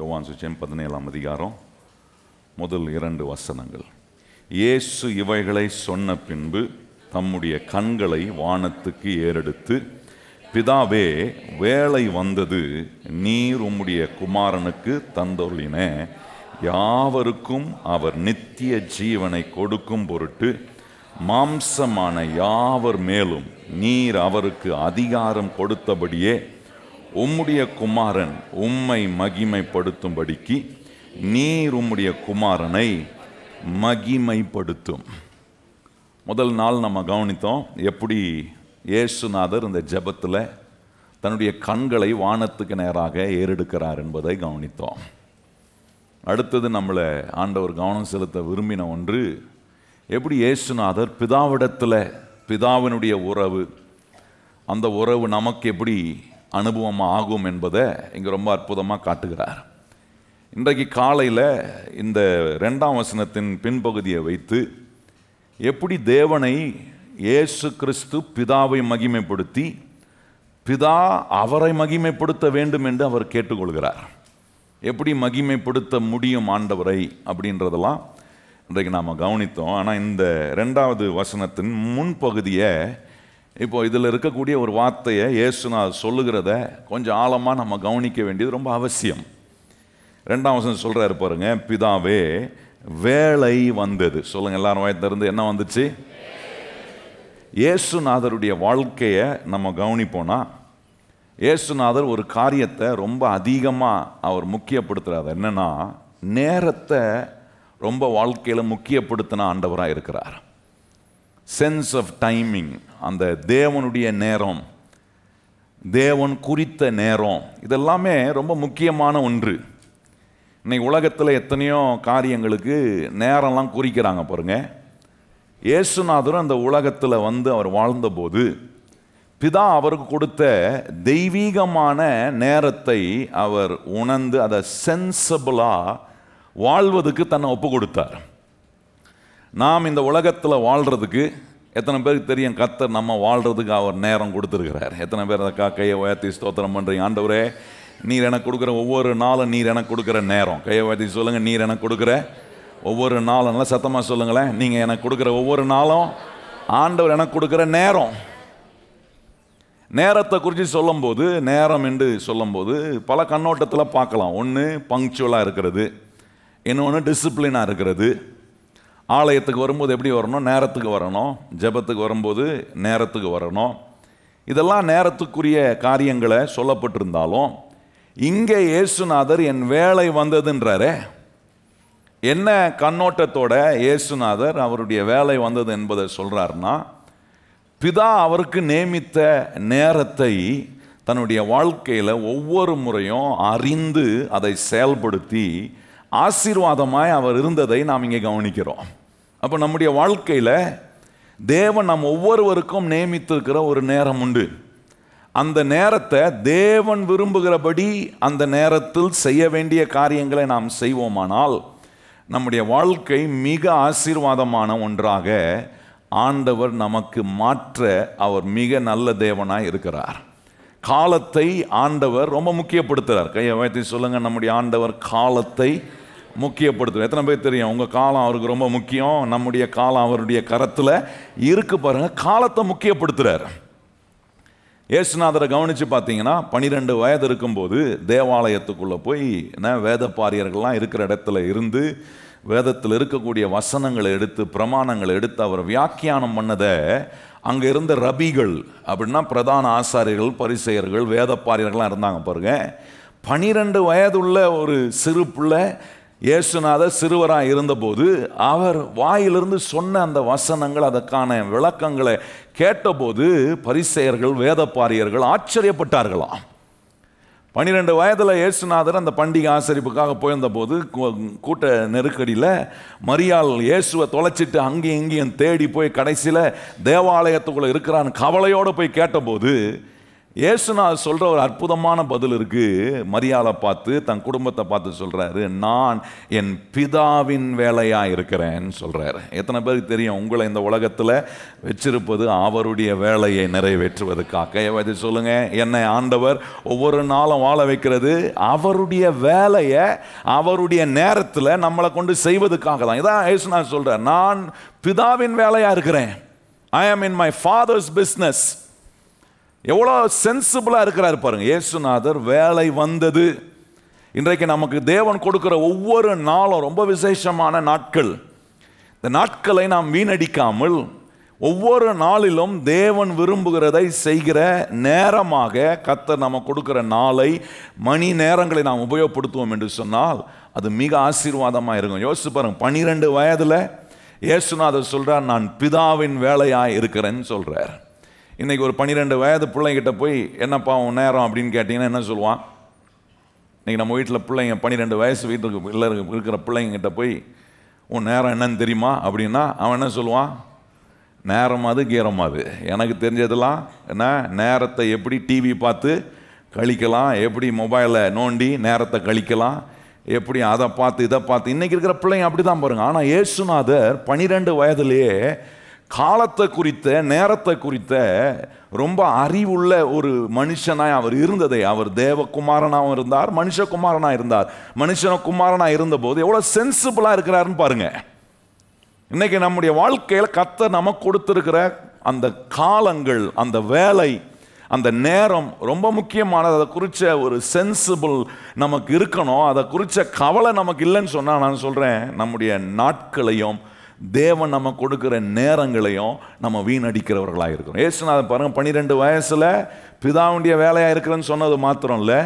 யோவான் சுவிசேஷம் 17ஆம் அதிகாரம் முதல் 2 வசனங்கள். இயேசு இவைகளை சொன்ன பின்பு தம்முடைய கண்களை வானத்துக்கு ஏறெடுத்து, பிதாவே, வேளை வந்தது, நீர் உம்முடைய குமாரனுக்கு தந்தருளின யாவருக்கும் அவர் நித்திய ஜீவனை கொடுக்கும் பொருட்டு மாம்சமான யாவர் மேலும் நீர் அவருக்கு அதிகாரம் கொடுத்தபடியே உம்முடைய குமாரன் உம்மை மகிமைப்படுத்தும்படிக்கு நீர் உம்முடைய குமாரனை மகிமைப்படுத்தும். முதல் நாள் நம்ம கவனித்தோம் எப்படி இயேசுநாதர் இந்த ஜெபத்தில் தன்னுடைய கண்களை வானத்துக்கு நேராக ஏறெடுக்கிறார் என்பதை கவனித்தோம். அடுத்தது நம்மளை ஆண்டவர் கவனம் செலுத்த விரும்பின ஒன்று, எப்படி இயேசுநாதர் பிதாவிடத்தில் பிதாவினுடைய உறவு, அந்த உறவு நமக்கு எப்படி அனுபவமாக ஆகும் என்பதை இங்கே ரொம்ப அற்புதமாக காட்டுகிறார். இன்றைக்கு காலையில் இந்த 2ஆம் வசனத்தின் பின்பகுதியை வைத்து எப்படி தேவனை இயேசு கிறிஸ்து பிதாவை மகிமைப்படுத்தி பிதா அவரை மகிமைப்படுத்த வேண்டும் என்று அவர் கேட்டுக்கொள்கிறார். எப்படி மகிமைப்படுத்த முடியும் ஆண்டவரை அப்படின்றதெல்லாம் இன்றைக்கு நாம் கவனித்தோம். ஆனால் இந்த 2வது வசனத்தின் முன்பகுதியை, இப்போ இதில் இருக்கக்கூடிய ஒரு வார்த்தையை இயேசுநாதர் சொல்லுகிறத கொஞ்சம் ஆழமாக நம்ம கவனிக்க வேண்டியது ரொம்ப அவசியம். 2ஆம் வசனம் சொல்கிறாரு பாருங்க, பிதாவே, வேளை வந்தது. சொல்லுங்க எல்லாரும் வாயத்திலிருந்து, என்ன வந்துச்சு? இயேசுநாதருடைய வாழ்க்கையை நம்ம கவனிப்போனா, இயேசுநாதர் ஒரு காரியத்தை ரொம்ப அதிகமாக அவர் முக்கியப்படுத்துகிறார். என்னன்னா, நேரத்தை ரொம்ப வாழ்க்கையில் முக்கியப்படுத்தின ஆண்டவராக இருக்கிறார். சென்ஸ் ஆஃப் டைமிங், அந்த தேவனுடைய நேரம், தேவன் குறித்த நேரம், இதெல்லாமே ரொம்ப முக்கியமான ஒன்று. இன்னைக்கு உலகத்தில் எத்தனையோ காரியங்களுக்கு நேரம்லாம் குறிக்கிறாங்க பாருங்க. இயேசுநாதரும் அந்த உலகத்தில் அவர் வாழ்ந்தபோது பிதா அவருக்கு கொடுத்த தெய்வீகமான நேரத்தை அவர் உணர்ந்து அதை சென்சபிளாக வாழ்வதுக்கு தன்னை ஒப்பு கொடுத்தார். நாம் இந்த உலகத்தில் வாழ்கிறதுக்கு எத்தனை பேருக்கு தெரியும் கர்த்தர் நம்ம வாழ்கிறதுக்கு அவர் நேரம் கொடுத்துருக்கிறார்? எத்தனை பேர் அதை கையை உயர்த்தி ஸ்தோத்திரம் பண்ணுறீங்க? ஆண்டவரே, நீர் எனக்கு கொடுக்குற ஒவ்வொரு நாளும் நீர் எனக்கு கொடுக்குற நேரம். கையை உயர்த்தி சொல்லுங்கள், நீர் எனக்கு கொடுக்குற ஒவ்வொரு நாளும். நல்லா சத்தமாக சொல்லுங்களேன், நீங்கள் எனக்கு கொடுக்குற ஒவ்வொரு நாளும் ஆண்டவர் எனக்கு கொடுக்குற நேரம். நேரத்தை குறித்து சொல்லும்போது, நேரம் என்று சொல்லும்போது பல கண்ணோட்டத்தில் பார்க்கலாம். ஒன்று பங்க்சுவலாக இருக்கிறது, இன்னொன்று டிசிப்ளினாக இருக்கிறது. ஆலயத்துக்கு வரும்போது எப்படி வரணும்? நேரத்துக்கு வரணும். ஜெபத்துக்கு வரும்போது நேரத்துக்கு வரணும். இதெல்லாம் நேரத்துக்குரிய காரியங்களை சொல்லப்பட்டிருந்தாலும், இங்கே இயேசுநாதர் என் வேளை வந்ததுன்றாரே, என்ன கண்ணோட்டத்தோட இயேசுநாதர் அவருடைய வேலை வந்தது என்பதை சொல்கிறாருன்னா, பிதா அவருக்கு நியமித்த நேரத்தை தன்னுடைய வாழ்க்கையில் ஒவ்வொரு முறையும் அறிந்து அதை செயல்படுத்தி ஆசீர்வாதமாய் அவர் இருந்ததை நாம் இங்கே கவனிக்கிறோம். அப்போ நம்முடைய வாழ்க்கையில் தேவன் நம் ஒவ்வொருவருக்கும் நியமித்திருக்கிற ஒரு நேரம் உண்டு. அந்த நேரத்தை தேவன் விரும்புகிறபடி அந்த நேரத்தில் செய்ய வேண்டிய காரியங்களை நாம் செய்வோமானால் நம்முடைய வாழ்க்கை மிக ஆசீர்வாதமான ஒன்றாக ஆண்டவர் நமக்கு மாற்ற அவர் மிக நல்ல தேவனாய் இருக்கிறார். காலத்தை ஆண்டவர் ரொம்ப முக்கியப்படுத்துகிறார். கையை வைத்து சொல்லுங்கள், நம்முடைய ஆண்டவர் காலத்தை முக்கியப்படுத்துகிறார். எத்தனை பேர் தெரியும் உங்கள் காலம் அவருக்கு ரொம்ப முக்கியம்? நம்முடைய காலம் அவருடைய கரத்தில் இருக்கு பாருங்க. காலத்தை முக்கியப்படுத்துகிறார். இயேசுநாதரை கவனித்து பார்த்தீங்கன்னா, 12 வயது இருக்கும்போது தேவாலயத்துக்குள்ளே போய் வேத பாரியர்கள்லாம் இருக்கிற இடத்துல இருந்து வேதத்தில் இருக்கக்கூடிய வசனங்களை எடுத்து பிரமாணங்களை எடுத்து அவர் வியாக்கியானம் பண்ணதை அங்கே இருந்த ரபிகள், அப்படின்னா பிரதான ஆசாரியர்கள், பரிசேயர்கள், வேத பாரியர்கள்லாம் இருந்தாங்க பாருங்க. 12 வயதுள்ள ஒரு சிறு பிள்ளை இயேசுநாதர் சிறுவராக இருந்தபோது அவர் வாயிலிருந்து சொன்ன அந்த வசனங்கள், அதற்கான விளக்கங்களை கேட்டபோது பரிசேயர்கள், வேத பாரியர்கள் ஆச்சரியப்பட்டார்களாம். 12 வயதில் இயேசுநாதர் அந்த பண்டிகை ஆசரிப்புக்காக போயிருந்தபோது கூட்ட நெருக்கடியில் மரியாள் இயேசுவை தொலைச்சிட்டு அங்கேயும் இங்கேயும் தேடி போய் கடைசியில் தேவாலயத்துக்குள்ளே இருக்கிறான்னு கவலையோடு போய் கேட்டபோது இயேசுநாதர் சொல்ற ஒரு அற்புதமான பதில் இருக்கு. மரியாளை பார்த்து தன் குடும்பத்தை பார்த்து சொல்றாரு, நான் என் பிதாவின் வேலையா இருக்கிறேன்னு சொல்றாரு. எத்தனை பேருக்கு தெரியும் உங்களை இந்த உலகத்துல வச்சிருப்பது அவருடைய வேலையை நிறைவேற்றுவதற்காக? சொல்லுங்க, என்னை ஆண்டவர் ஒவ்வொரு நாளும் வாழ வைக்கிறது அவருடைய வேலையை அவருடைய நேரத்துல நம்மளை கொண்டு செய்வதற்காக தான். இதான் இயேசுநாதர் சொல்றார், நான் பிதாவின் வேலையா இருக்கிறேன். I am in my father's business. எவ்வளோ சென்சிபிளாக இருக்கிறார் பாருங்க இயேசுநாதர். வேலை வந்தது. இன்றைக்கு நமக்கு தேவன் கொடுக்கிற ஒவ்வொரு நாளும் ரொம்ப விசேஷமான நாட்கள். இந்த நாட்களை நாம் வீணடிக்காமல் ஒவ்வொரு நாளிலும் தேவன் விரும்புகிறதை செய்கிற நேரமாக கர்த்தர் நம்ம கொடுக்கிற நாளை, மணி நேரங்களை நாம் உபயோகப்படுத்துவோம் என்று சொன்னால் அது மிக ஆசீர்வாதமாக இருக்கும். யோசிச்சு பாருங்க, 12 வயதில் இயேசுநாதர் சொல்றார், நான் பிதாவின் வேலையாக இருக்கிறேன்னு சொல்றார். இன்னைக்கு ஒரு 12 வயது பிள்ளைங்கிட்ட போய் என்னப்பா உன் நேரம் அப்படின்னு கேட்டிங்கன்னா என்ன சொல்லுவான்? இன்னைக்கு நம்ம வீட்டில் பிள்ளைங்க 12 வயசு வீட்டுக்கு இல்லை இருக்கிற பிள்ளைங்கிட்ட போய் உன் நேரம் என்னன்னு தெரியுமா அப்படின்னா அவன் என்ன சொல்லுவான்? நேரம் அது கீரம் அது. எனக்கு தெரிஞ்சதெல்லாம் என்ன, நேரத்தை எப்படி டிவி பார்த்து கழிக்கலாம், எப்படி மொபைலை நோண்டி நேரத்தை கழிக்கலாம், எப்படி அதை பார்த்து இதை பார்த்து. இன்னைக்கு இருக்கிற பிள்ளைங்க அப்படி தான் பாருங்க. ஆனால் இயேசுநாதர் 12 வயதிலேயே காலத்தை குறித்த, நேரத்தை குறித்த ரொம்ப அறிவுள்ள ஒரு மனுஷனாய் அவர் இருந்ததை, அவர் தேவகுமாரனாகவும் இருந்தார், மனுஷகுமாரனாக இருந்தார். மனுஷகுமாரனாக இருந்தபோது எவ்வளோ சென்சிபிளாக இருக்கிறாருன்னு பாருங்க. இன்னைக்கு நம்முடைய வாழ்க்கையில் கர்த்தர் நமக்கு கொடுத்திருக்கிற அந்த காலங்கள், அந்த வேலை, அந்த நேரம் ரொம்ப முக்கியமானது. அதை குறித்த ஒரு சென்சிபிள் நமக்கு இருக்கணும். அதை குறித்த கவலை நமக்கு இல்லைன்னு சொன்னால் நான் சொல்கிறேன், நம்முடைய நாட்களையும் தேவன் நம்ம கொடுக்கிற நேரங்களையும் நம்ம வீணடிக்கிறவர்களாக இருக்கிறோம். இயேசுநாதர் பாருங்க, 12 வயசுல பிதாவுடைய வேலையாக இருக்கிறேன்னு சொன்னது மாத்திரம் இல்லை,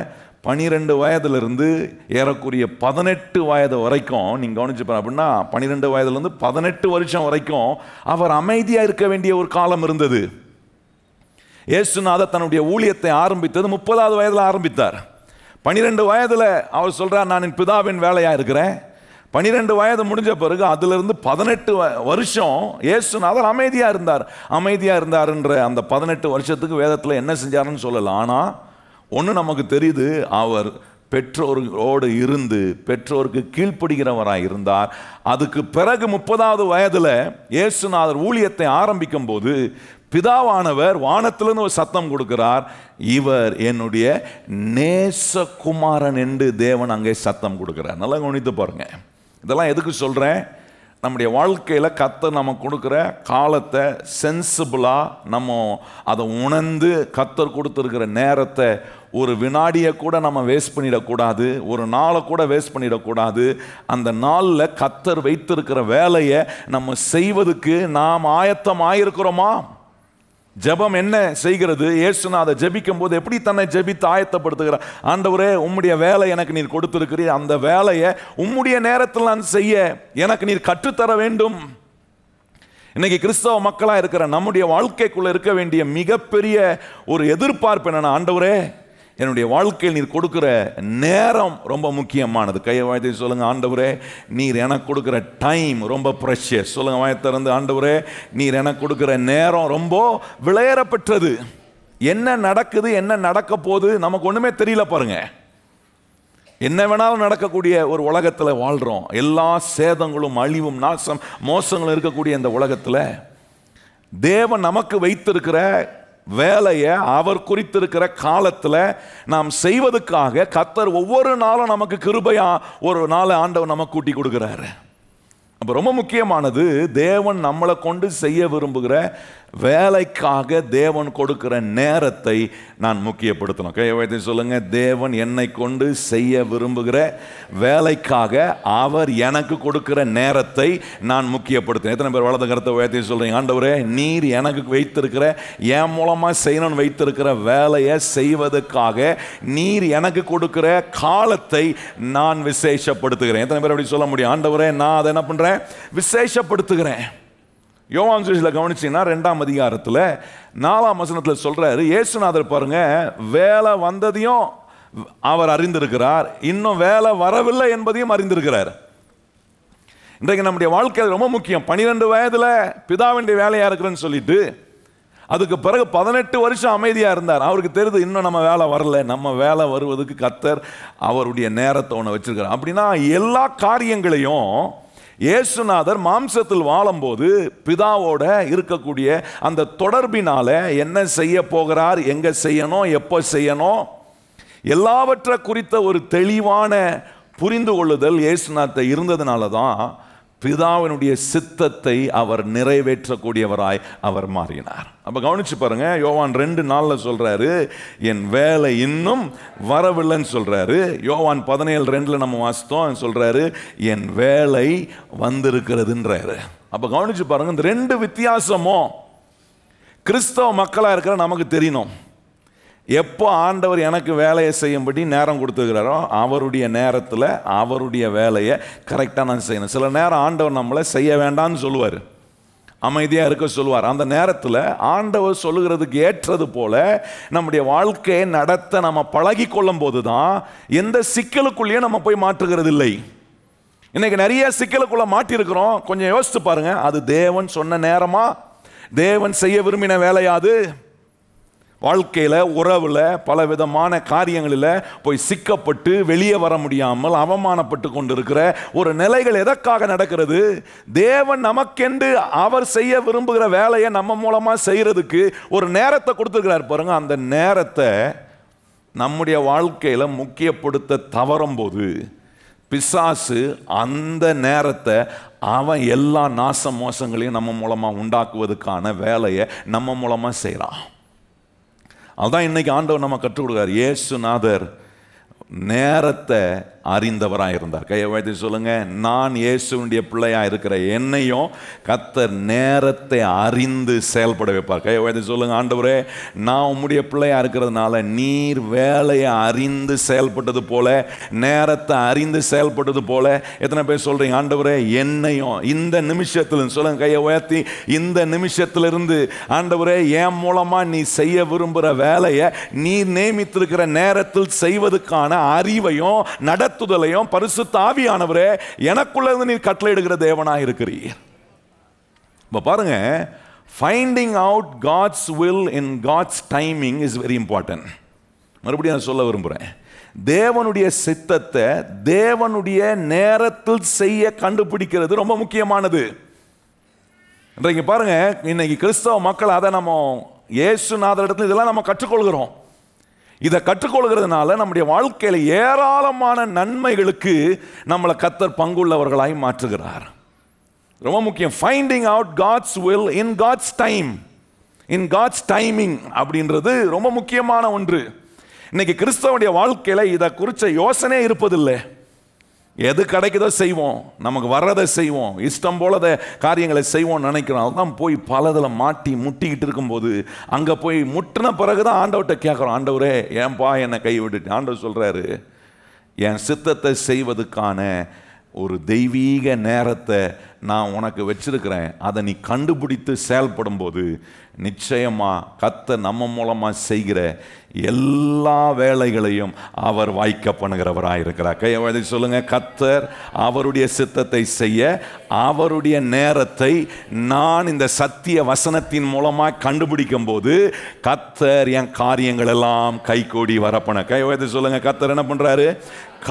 12 வயதிலிருந்து ஏறக்குரிய 18 வயது வரைக்கும் நீங்கள் கவனிச்சு பாருங்க. அப்படின்னா 12 வயதுலேருந்து 18 வருஷம் வரைக்கும் அவர் அமைதியாக இருக்க வேண்டிய ஒரு காலம் இருந்தது. இயேசுநாதர் தன்னுடைய ஊழியத்தை ஆரம்பித்தது 30வது வயதில் ஆரம்பித்தார். 12 வயதில் அவர் சொல்றார், நான் என் பிதாவின் வேலையாக இருக்கிறேன். 12 வயது முடிஞ்ச பிறகு அதிலிருந்து 18 வருஷம் இயேசுநாதர் அமைதியாக இருந்தார். அமைதியாக இருந்தார்ன்ற அந்த 18 வருஷத்துக்கு வேதத்தில் என்ன செஞ்சாருன்னு சொல்லலாம். ஆனால் ஒன்று நமக்கு தெரியுது, அவர் பெற்றோரோடு இருந்து பெற்றோருக்கு கீழ்ப்படுகிறவராக இருந்தார். அதுக்கு பிறகு 30வது வயதில் இயேசுநாதர் ஊழியத்தை ஆரம்பிக்கும் போது பிதாவானவர் வானத்திலிருந்து ஒரு சத்தம் கொடுக்கிறார், இவர் என்னுடைய நேசகுமாரன் என்று தேவன் அங்கே சத்தம் கொடுக்கிறார். நல்லா கவனித்து பாருங்க. இதெல்லாம் எதுக்கு சொல்கிறேன்? நம்முடைய வாழ்க்கையில் கர்த்தர் நம்ம கொடுக்குற காலத்தை சென்சிபிளாக நம்ம அதை உணர்ந்து, கர்த்தர் கொடுத்துருக்கிற நேரத்தை ஒரு வினாடியை கூட நம்ம வேஸ்ட் பண்ணிடக்கூடாது, ஒரு நாளை கூட வேஸ்ட் பண்ணிடக்கூடாது. அந்த நாளில் கர்த்தர் வைத்திருக்கிற வேலையை நம்ம செய்வதற்கு நாம் ஆயத்தமாயிருக்கிறோமா? ஜெபம் என்ன செய்கிறது? இயேசுநாதர் ஜெபிக்கும் போது எப்படி தன்னை ஜெபித்து ஆயத்தப்படுத்துகிறார்? ஆண்டவரே, உம்முடைய வேலை எனக்கு நீர் கொடுத்திருக்கிறீர், அந்த வேலையை உம்முடைய நேரத்தில் நான் செய்ய எனக்கு நீர் கற்றுத்தர வேண்டும். இன்னைக்கு கிறிஸ்தவ மக்களாக இருக்கிற நம்முடைய வாழ்க்கைக்குள்ள இருக்க வேண்டிய மிகப்பெரிய ஒரு எதிர்பார்ப்பு என்னன்னா, ஆண்டவரே, என்னுடைய வாழ்க்கையில் நீர் கொடுக்கிற நேரம் ரொம்ப முக்கியமானது. கையை வாய்த்து சொல்லுங்க, ஆண்டவரே, நீர் எனக்கு கொடுக்கிற டைம் ரொம்ப ப்ரெஷியஸ். சொல்லுங்க வாய்த்திறந்து, ஆண்டவரே, நீர் எனக்கு கொடுக்கிற நேரம் ரொம்ப விலையேறப்பெற்றது. என்ன நடக்குது, என்ன நடக்க போகுது நமக்கு ஒண்ணுமே தெரியல பாருங்க. என்ன வேணாலும் நடக்கக்கூடிய ஒரு உலகத்தில் வாழ்றோம். எல்லா சேதங்களும், அழிவும், நாசம், மோசங்களும் இருக்கக்கூடிய இந்த உலகத்தில் தேவன் நமக்கு வைத்திருக்கிற வேலையை, அவர் குறித்திருக்கிற காலத்தில் நாம் செய்வதற்காக கர்த்தர் ஒவ்வொரு நாளும் நமக்கு கிருபையா ஒரு நாள் ஆண்டவர் நமக்கு கூட்டி கொடுக்கிறாரு. அப்போ ரொம்ப முக்கியமானது, தேவன் நம்மளை கொண்டு செய்ய விரும்புகிற வேலைக்காக தேவன் கொடுக்கிற நேரத்தை நான் முக்கியப்படுத்தணும். கையை வைத்து சொல்லுங்க, தேவன் என்னை கொண்டு செய்ய விரும்புகிற வேலைக்காக அவர் எனக்கு கொடுக்கிற நேரத்தை நான் முக்கியப்படுத்தணும். எத்தனை பேர் வலது கருத்தை வைத்து சொல்றீங்க, ஆண்டவரே, நீர் எனக்கு வைத்திருக்கிற, என் மூலமா செய்யணும்னு வைத்திருக்கிற வேலையை செய்வதற்காக நீர் எனக்கு கொடுக்கிற காலத்தை நான் விசேஷப்படுத்துகிறேன். எத்தனை பேர் அப்படி சொல்ல முடியும்? ஆண்டவரே, நான் அதை என்ன பண்றேன்? விசேஷப்படுத்துகிறேன். யோவான் சுவிசேஷத்தில் கவனிச்சீங்கன்னா 2ஆம் அதிகாரத்தில் 4ஆம் வசனத்தில் சொல்றாரு, இயேசுநாதர் பாருங்க, வேலை வந்ததையும் அவர் அறிந்திருக்கிறார், இன்னும் வேலை வரவில்லை என்பதையும் அறிந்திருக்கிறார். இன்றைக்கு நம்முடைய வாழ்க்கையில் ரொம்ப முக்கியம். 12 வயதில் பிதாவின் வேலையா இருக்கிறேன்னு சொல்லிட்டு அதுக்கு பிறகு 18 வருஷம் அமைதியா இருந்தார். அவருக்கு தெரியுது இன்னும் நம்ம வேலை வரல, நம்ம வேலை வருவதுக்கு கர்த்தர் அவருடைய நேரத்தை ஒன்று வச்சிருக்கார். அப்படின்னா எல்லா காரியங்களையும் இயேசுநாதர் மாம்சத்தில் வாழும்போது பிதாவோட இருக்கக்கூடிய அந்த தொடர்பினால என்ன செய்ய போகிறார், எங்க செய்யணும், எப்போ செய்யணும், எல்லாவற்றை குறித்த ஒரு தெளிவான புரிந்து கொள்ளுதல் இயேசுநாதர் இருந்ததுனால தான் பிதாவினுடைய சித்தத்தை அவர் நிறைவேற்றக்கூடியவராய் அவர் மாறினார். அப்ப கவனிச்சு பாருங்க, யோவான் 2:4 சொல்றாரு, என் வேலை இன்னும் வரவில்லைன்னு சொல்றாரு. யோவான் 17:2 நம்ம வாசித்தோம், சொல்றாரு என் வேலை வந்திருக்கிறதுன்றாரு. அப்ப கவனிச்சு பாருங்க, இந்த 2 வித்தியாசமும் கிறிஸ்தவ மக்களா இருக்கிற நமக்கு தெரியணும். எப்போ ஆண்டவர் எனக்கு வேலையை செய்யும்படி நேரம் கொடுத்துக்கிறாரோ அவருடைய நேரத்தில் அவருடைய வேலையை கரெக்டாக நான் செய்யணும். சில நேரம் ஆண்டவர் நம்மளை செய்ய வேண்டாம்னு சொல்லுவார், அமைதியாக இருக்க சொல்லுவார். அந்த நேரத்தில் ஆண்டவர் சொல்லுகிறதுக்கு ஏற்றது போல நம்முடைய வாழ்க்கையை நடத்த நம்ம பழகி கொள்ளும் போது தான் எந்த சிக்கலுக்குள்ளேயும் நம்ம போய் மாற்றுகிறது இல்லை. இன்னைக்கு நிறைய சிக்கலுக்குள்ள மாட்டிருக்கிறோம். கொஞ்சம் யோசித்து பாருங்க, அது தேவன் சொன்ன நேரமா, தேவன் செய்ய விரும்பின வேலையாது? வாழ்க்கையில், உறவில், பல விதமான காரியங்களில் போய் சிக்கப்பட்டு வெளியே வர முடியாமல் அவமானப்பட்டு கொண்டிருக்கிற ஒரு நிலைகள் எதற்காக நடக்கிறது? தேவன் நமக்கென்று அவர் செய்ய விரும்புகிற வேலையை நம்ம மூலமாக செய்கிறதுக்கு ஒரு நேரத்தை கொடுத்துருக்கிறார் பாருங்க. அந்த நேரத்தை நம்முடைய வாழ்க்கையில் முக்கியப்படுத்த தவறும் போது பிசாசு அந்த நேரத்தை அவன் எல்லா நாச மோசங்களையும் நம்ம மூலமாக உண்டாக்குவதற்கான வேலையை நம்ம மூலமாக செய்கிறான். அதுதான் இன்னைக்கு ஆண்டவர் நம்ம கற்றுக் கொடுக்கிறார். இயேசுநாதர் நேரத்தை அறிந்தவராக இருந்தார். கையை வைத்து சொல்லுங்க, நான் இயேசுனுடைய பிள்ளையா இருக்கிற என்னையும் கர்த்தர் நேரத்தை அறிந்து செயல்பட வைப்பார். கையை வைத்து சொல்லுங்க, ஆண்டவரே நான் உம்முடைய பிள்ளையா இருக்கிறதுனால நீர் வேலையை அறிந்து செயல்பட்டது போல, நேரத்தை அறிந்து செயல்பட்டது போல. எத்தனை பேர் சொல்றீங்க, ஆண்டவரே என்னையும் இந்த நிமிஷத்துல சொல்லுங்க, கையை உயர்த்தி, இந்த நிமிஷத்திலிருந்து ஆண்டவரே என் மூலமா நீ செய்ய விரும்புகிற வேலையை நீர் நியமித்திருக்கிற நேரத்தில் செய்வதற்கான அறிவையும் நடத்துதலையும் பரிசுத்த ஆவியானவரே எனக்குள்ள இருந்து நீர் கட்டளையிடுகிற தேவனாய் இருக்கிறீர். இப்ப பாருங்க, finding out God's will in God's timing is very important. மறுபடியும் நான் சொல்ல விரும்புகிறேன், தேவனுடைய சித்தத்தை தேவனுடைய நேரத்தில் செய்ய கண்டுபிடிக்கிறது ரொம்ப முக்கியமானது. இன்றைக்கு பாருங்க, இன்னைக்கு கிறிஸ்தவ மக்கள் அதை நம்ம இயேசுநாதரிடத்தில் இதெல்லாம் நம்ம கற்றுக்கொள்கிறோம். இதை கற்றுக்கொள்கிறதுனால நம்முடைய வாழ்க்கையில் ஏராளமான நன்மைகளுக்கு நம்மளை கர்த்தர் பங்குள்ளவர்களாய் மாற்றுகிறார். ரொம்ப முக்கியம், finding out God's will in God's time, in God's timing அப்படின்றது ரொம்ப முக்கியமான ஒன்று. இன்னைக்கு கிறிஸ்தவனுடைய வாழ்க்கையில் இதை குறித்த யோசனை இருப்பதில்லை. எது கிடைக்குதோ செய்வோம், நமக்கு வர்றதை செய்வோம், இஷ்டம் போல காரியங்களை செய்வோம் நினைக்கிறோம். அதுதான் போய் பலதில் மாட்டி முட்டிக்கிட்டு இருக்கும்போது அங்கே போய் முட்டின பிறகுதான் ஆண்டவர்கிட்ட கேட்குறோம், ஆண்டவரே ஏன்பா என்னை கை விட்டுட்டு. ஆண்டவர் சொல்கிறாரு, என் சித்தத்தை செய்வதற்கான ஒரு தெய்வீக நேரத்தை நான் உனக்கு வச்சிருக்கிறேன். அதை நீ கண்டுபிடித்து செயல்படும் போது நிச்சயமாக கர்த்தர் நம்ம மூலமாக செய்கிற எல்லா வேலைகளையும் அவர் வாய்க்க பண்ணுகிறவராக இருக்கிறார். கையை சொல்லுங்க, கர்த்தர் அவருடைய சித்தத்தை செய்ய அவருடைய நேரத்தை நான் இந்த சத்திய வசனத்தின் மூலமாக கண்டுபிடிக்கும் போது கர்த்தர் என் காரியங்கள் எல்லாம் கைகூடி வரப்பன. கையை சொல்லுங்க, கர்த்தர் என்ன பண்றாரு?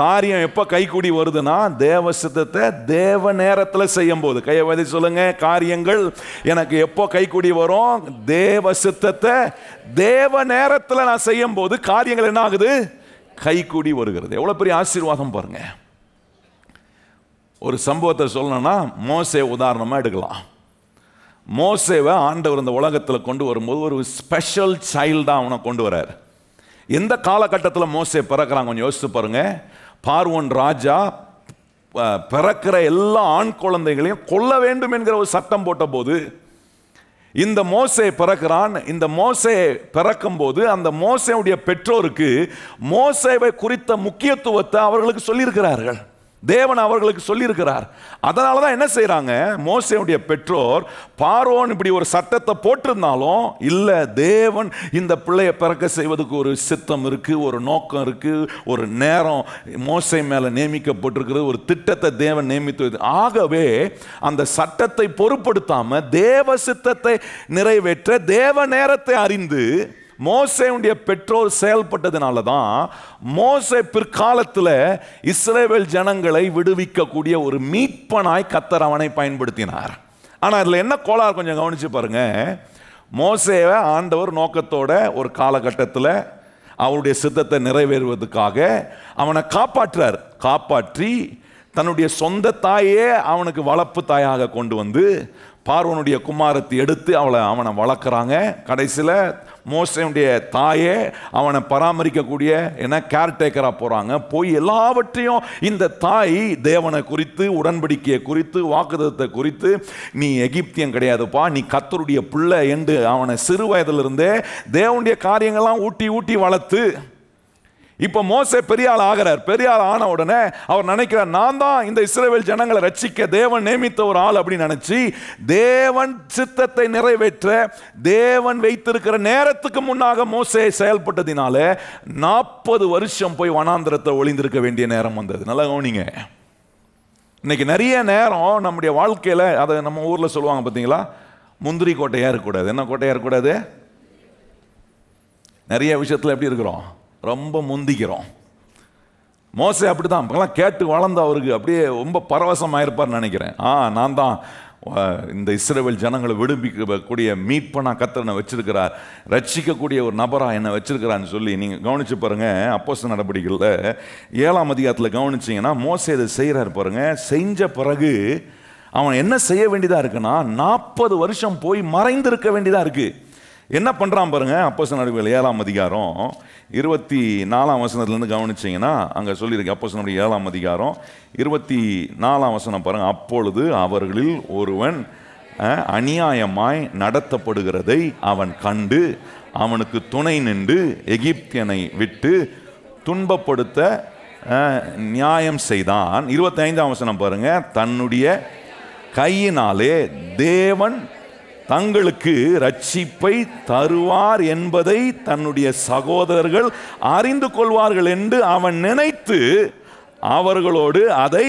காரியம் எப்போ கைகூடி வருதுன்னா தேவ சித்தத்தை தேவ நேரத்தில் செய்யும் போது. கையை சொல்லுங்க, காரியங்கள் எனக்கு எப்போ கைகூடி வரும்? தேவ சித்தத்தை தேவ நேரத்தில் நான் செய்யும் போது காரியங்கள் என்ன ஆகுது? கைகூடி வருகிறது. எவ்வளவு பெரிய ஆசீர்வாதம் பாருங்க. ஒரு சம்பவத்தை சொல்லணும்னா மோசே உதாரணமாக எடுக்கலாம். மோசேவை ஆண்டவர் இந்த உலகத்தில் கொண்டு வரும்போது ஒரு ஸ்பெஷல் சைல்டாக அவனை கொண்டு வரார். எந்த காலகட்டத்தில் மோசே பிறக்கிறாங்க கொஞ்சம் யோசிச்சு பாருங்க. பார்வோன் ராஜா பிறக்கிற எல்லா ஆண் குழந்தைகளையும் கொல்ல வேண்டும் என்கிற ஒரு சட்டம் போட்ட போது இந்த மோசே பிறக்கிறான். இந்த மோசே பிறக்கும் போது அந்த மோசேவுடைய பெற்றோருக்கு மோசேவை குறித்த முக்கியத்துவத்தை அவர்களுக்கு சொல்லியிருக்கிறார்கள். தேவன் அவர்களுக்கு சொல்லியிருக்கிறார். அதனால தான் என்ன செய்கிறாங்க, மோசேயுடைய பெற்றோர் பார்வோன் இப்படி ஒரு சட்டத்தை போட்டிருந்தாலும் இல்லை, தேவன் இந்த பிள்ளையை பிறக்க செய்வதுக்கு ஒரு சித்தம் இருக்குது, ஒரு நோக்கம் இருக்குது, ஒரு நேரம் மோசே மேலே நியமிக்கப்பட்டிருக்கிறது, ஒரு திட்டத்தை தேவன் நியமித்து, ஆகவே அந்த சட்டத்தை பொருட்படுத்தாமல் தேவ சித்தத்தை நிறைவேற்ற தேவ நேரத்தை அறிந்து மோசேயுடைய பெற்றோர் செயல்பட்டதுனால தான் மோசே பிற்காலத்தில் இஸ்ரவேல் ஜனங்களை விடுவிக்கக்கூடிய ஒரு மீட்பனாய் கர்த்தர் அவனை பயன்படுத்தினார். ஆனால் அதில் என்ன கோளாறு கொஞ்சம் கவனிச்சு பாருங்க. மோசேவை ஆண்டவர் நோக்கத்தோட ஒரு காலகட்டத்தில் அவருடைய சித்தத்தை நிறைவேறுவதற்காக அவனை காப்பாற்றுறார். காப்பாற்றி தன்னுடைய சொந்த தாயே அவனுக்கு வளர்ப்பு தாயாக கொண்டு வந்து பார்வோனுடைய குமாரத்தை எடுத்து அவனை வளர்க்குறாங்க. கடைசியில் மோசேயுடைய தாயே அவனை பராமரிக்கக்கூடிய கேர்டேக்கராக போகிறாங்க. போய் எல்லாவற்றையும் இந்த தாய் தேவனை குறித்து, உடன்படிக்கையை குறித்து, வாக்குத்தத்தத்தை குறித்து, நீ எகிப்தியன் கிடையாதுப்பா, நீ கர்த்தருடைய பிள்ளை என்று அவனை சிறு வயதிலிருந்தே தேவனுடைய காரியங்கள்லாம் ஊட்டி ஊட்டி வளர்த்து, இப்போ மோசே பெரிய ஆள் ஆகிறார். பெரிய ஆள் ஆன உடனே அவர் நினைக்கிறார், நான் தான் இந்த இஸ்ரவேல் ஜனங்களை ரட்சிக்க தேவன் நியமித்த ஒரு ஆள் அப்படின்னு நினைச்சு தேவன் சித்தத்தை நிறைவேற்ற தேவன் வைத்திருக்கிற நேரத்துக்கு முன்னாக மோசே செயல்பட்டதினால 40 வருஷம் போய் வனாந்திரத்தை ஒளிந்திருக்க வேண்டிய நேரம் வந்தது. நல்லா கவனிங்க. இன்னைக்கு நிறைய நேரம் நம்முடைய வாழ்க்கையில், அதை நம்ம ஊரில் சொல்லுவாங்க பார்த்தீங்களா, முந்திரி கோட்டையாக இருக்கக்கூடாது. என்ன கோட்டையாக இருக்கக்கூடாது? நிறைய விஷயத்தில் எப்படி இருக்கிறோம், ரொம்ப முந்திக்கிறோம். மோசே அப்படி தான் இப்போலாம் கேட்டு வளர்ந்து அவருக்கு அப்படியே ரொம்ப பரவசமாயிருப்பார்னு நினைக்கிறேன். நான் தான் இந்த இஸ்ரவேல் ஜனங்களை விடுவிக்கக்கூடிய மீட்பனா கர்த்தர் வச்சிருக்கிறார், ரட்சிக்கக்கூடிய ஒரு நபராக என்னை வச்சிருக்கிறான்னு சொல்லி நீங்கள் கவனிச்சு பாருங்க. அப்போஸ்தலர் நடபடிகளில் 7ஆம் அதிகாரத்தில் கவனிச்சிங்கன்னா மோசே இதை செய்கிறார் பாருங்க. செஞ்ச பிறகு அவன் என்ன செய்ய வேண்டியதாக இருக்குன்னா 40 வருஷம் போய் மறைந்திருக்க வேண்டியதாக இருக்குது. என்ன பண்ணுறான் பாருங்க. அப்போஸ்தலர் நடபடிகள் 7ஆம் அதிகாரம் 24ஆம் வசனத்துலேருந்து கவனிச்சிங்கன்னா அங்கே சொல்லியிருக்கு. அப்போஸ்தலர் நடபடிகள் 7ஆம் அதிகாரம் 24ஆம் வசனம் பாருங்கள். அப்பொழுது அவர்களில் ஒருவன் அநியாயமாய் நடத்தப்படுகிறதை அவன் கண்டு அவனுக்கு துணை நின்று எகிப்தியனை விட்டு துன்பப்படுத்த நியாயம் செய்தான். 25ஆம் வசனம் பாருங்க. தன்னுடைய கையினாலே தேவன் தங்களுக்கு ரட்சிப்பை தருவார் என்பதை தன்னுடைய சகோதரர்கள் அறிந்து கொள்வார்கள் என்று அவன் நினைத்து அவர்களோடு அதை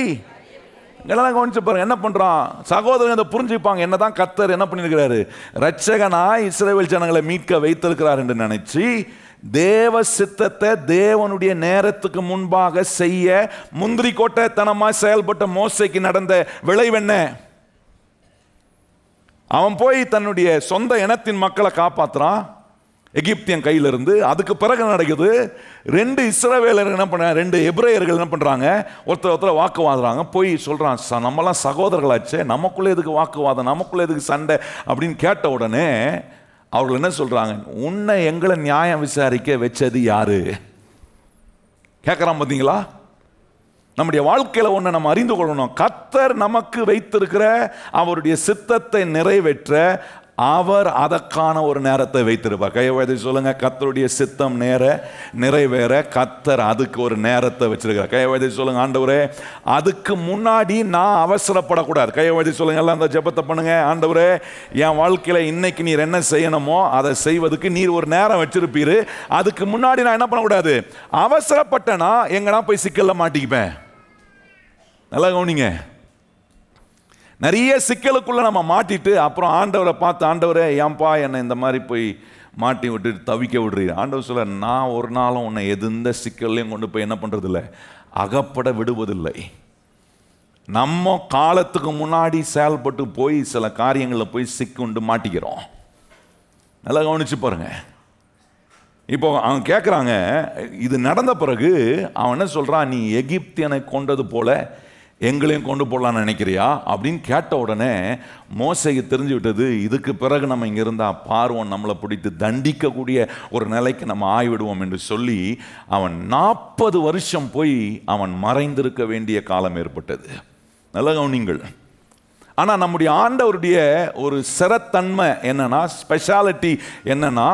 கவனிச்சு பாருங்க. என்ன பண்றான், சகோதரர்கள் அதை புரிஞ்சுப்பாங்க, என்னதான் கர்த்தர் என்ன பண்ணியிருக்கிறாரு, ரட்சகனாய் இஸ்ரவேல் ஜனங்களை மீட்க வைத்திருக்கிறார் என்று நினைச்சு தேவ சித்தத்தை தேவனுடைய நேரத்துக்கு முன்பாக செய்ய முந்திரி கோட்டைத்தனமாய் செயல்பட்ட மோசேக்கு நடந்த விளைவென்ன? அவன் போய் தன்னுடைய சொந்த இனத்தின் மக்களை காப்பாற்றுறான் எகிப்தியன் கையிலிருந்து. அதுக்கு பிறகு நடக்குது, 2 இஸ்ரவேலர்கள் என்ன பண்ண, 2 எபிரேயர்கள் என்ன பண்ணுறாங்க, ஒருத்தர் வாக்குவாதுறாங்க. போய் சொல்கிறான், நம்மளாம் சகோதரர்களாச்சே, நமக்குள்ளே எதுக்கு வாக்குவாதம், நமக்குள்ளே எதுக்கு சண்டை அப்படின்னு கேட்ட உடனே அவர்கள் என்ன சொல்கிறாங்க, உன்னை எங்களை நியாயம் விசாரிக்க வச்சது யாரு கேட்குறான். பார்த்தீங்களா, நம்முடைய வாழ்க்கையில் ஒன்றை நம்ம அறிந்து கொள்ளணும். கர்த்தர் நமக்கு வைத்திருக்கிற அவருடைய சித்தத்தை நிறைவேற்ற அவர் அதற்கான ஒரு நேரத்தை வைத்திருப்பார். கையை சொல்லுங்க, கர்த்தருடைய சித்தம் நிறைவேற கர்த்தர் அதுக்கு ஒரு நேரத்தை வச்சிருக்கிறார். கையை சொல்லுங்க, ஆண்டவரே அதுக்கு முன்னாடி நான் அவசரப்படக்கூடாது. கையை சொல்லுங்க, எல்லாம் அந்த ஜெபத்தை பண்ணுங்க. ஆண்டவரே என் வாழ்க்கையில் இன்னைக்கு நீர் என்ன செய்யணுமோ அதை செய்வதற்கு நீர் ஒரு நேரம் வச்சிருப்பீரு. அதுக்கு முன்னாடி நான் என்ன பண்ணக்கூடாது, அவசரப்பட்டேன்னா எங்கன்னா போய் சிக்கல்ல மாட்டிக்குப்பேன். நல்லா கவனிங்க. நிறைய சிக்கலுக்குள்ள நம்ம மாட்டிட்டு அப்புறம் ஆண்டவரை பார்த்து, ஆண்டவரே ஏன்பா என்னை இந்த மாதிரி போய் மாட்டி விட்டு தவிக்க விடுறீங்க. ஆண்டவர் சொல்ல, நான் ஒரு நாளும் உன்னை எந்த சிக்கல்லையும் கொண்டு போய் என்ன பண்ணுறதில்லை, அகப்பட விடுவதில்லை. நம்ம காலத்துக்கு முன்னாடி செயல்பட்டு போய் சில காரியங்களில் போய் சிக்குண்டு மாட்டிக்கிறோம். நல்லா கவனிச்சு பாருங்க. இப்போ அவன் கேட்குறாங்க, இது நடந்த பிறகு அவன் என்ன சொல்கிறான், நீ எகிப்தியனை கொண்டது போல எங்களையும் கொண்டு போடலான்னு நினைக்கிறியா அப்படின்னு கேட்ட உடனே மோசேக்கு தெரிஞ்சு விட்டது, இதுக்கு பிறகு நம்ம இங்கே இருந்தால் பார்வோன் நம்மளை பிடித்து தண்டிக்கக்கூடிய ஒரு நிலைக்கு நம்ம ஆய்விடுவோம் என்று சொல்லி அவன் 40 வருஷம் போய் அவன் மறைந்திருக்க வேண்டிய காலம் ஏற்பட்டது. நல்ல கவனிங்கள். ஆனால் நம்முடைய ஆண்டவருடைய ஒரு சிறத்தன்மை என்னன்னா, ஸ்பெஷாலிட்டி என்னன்னா,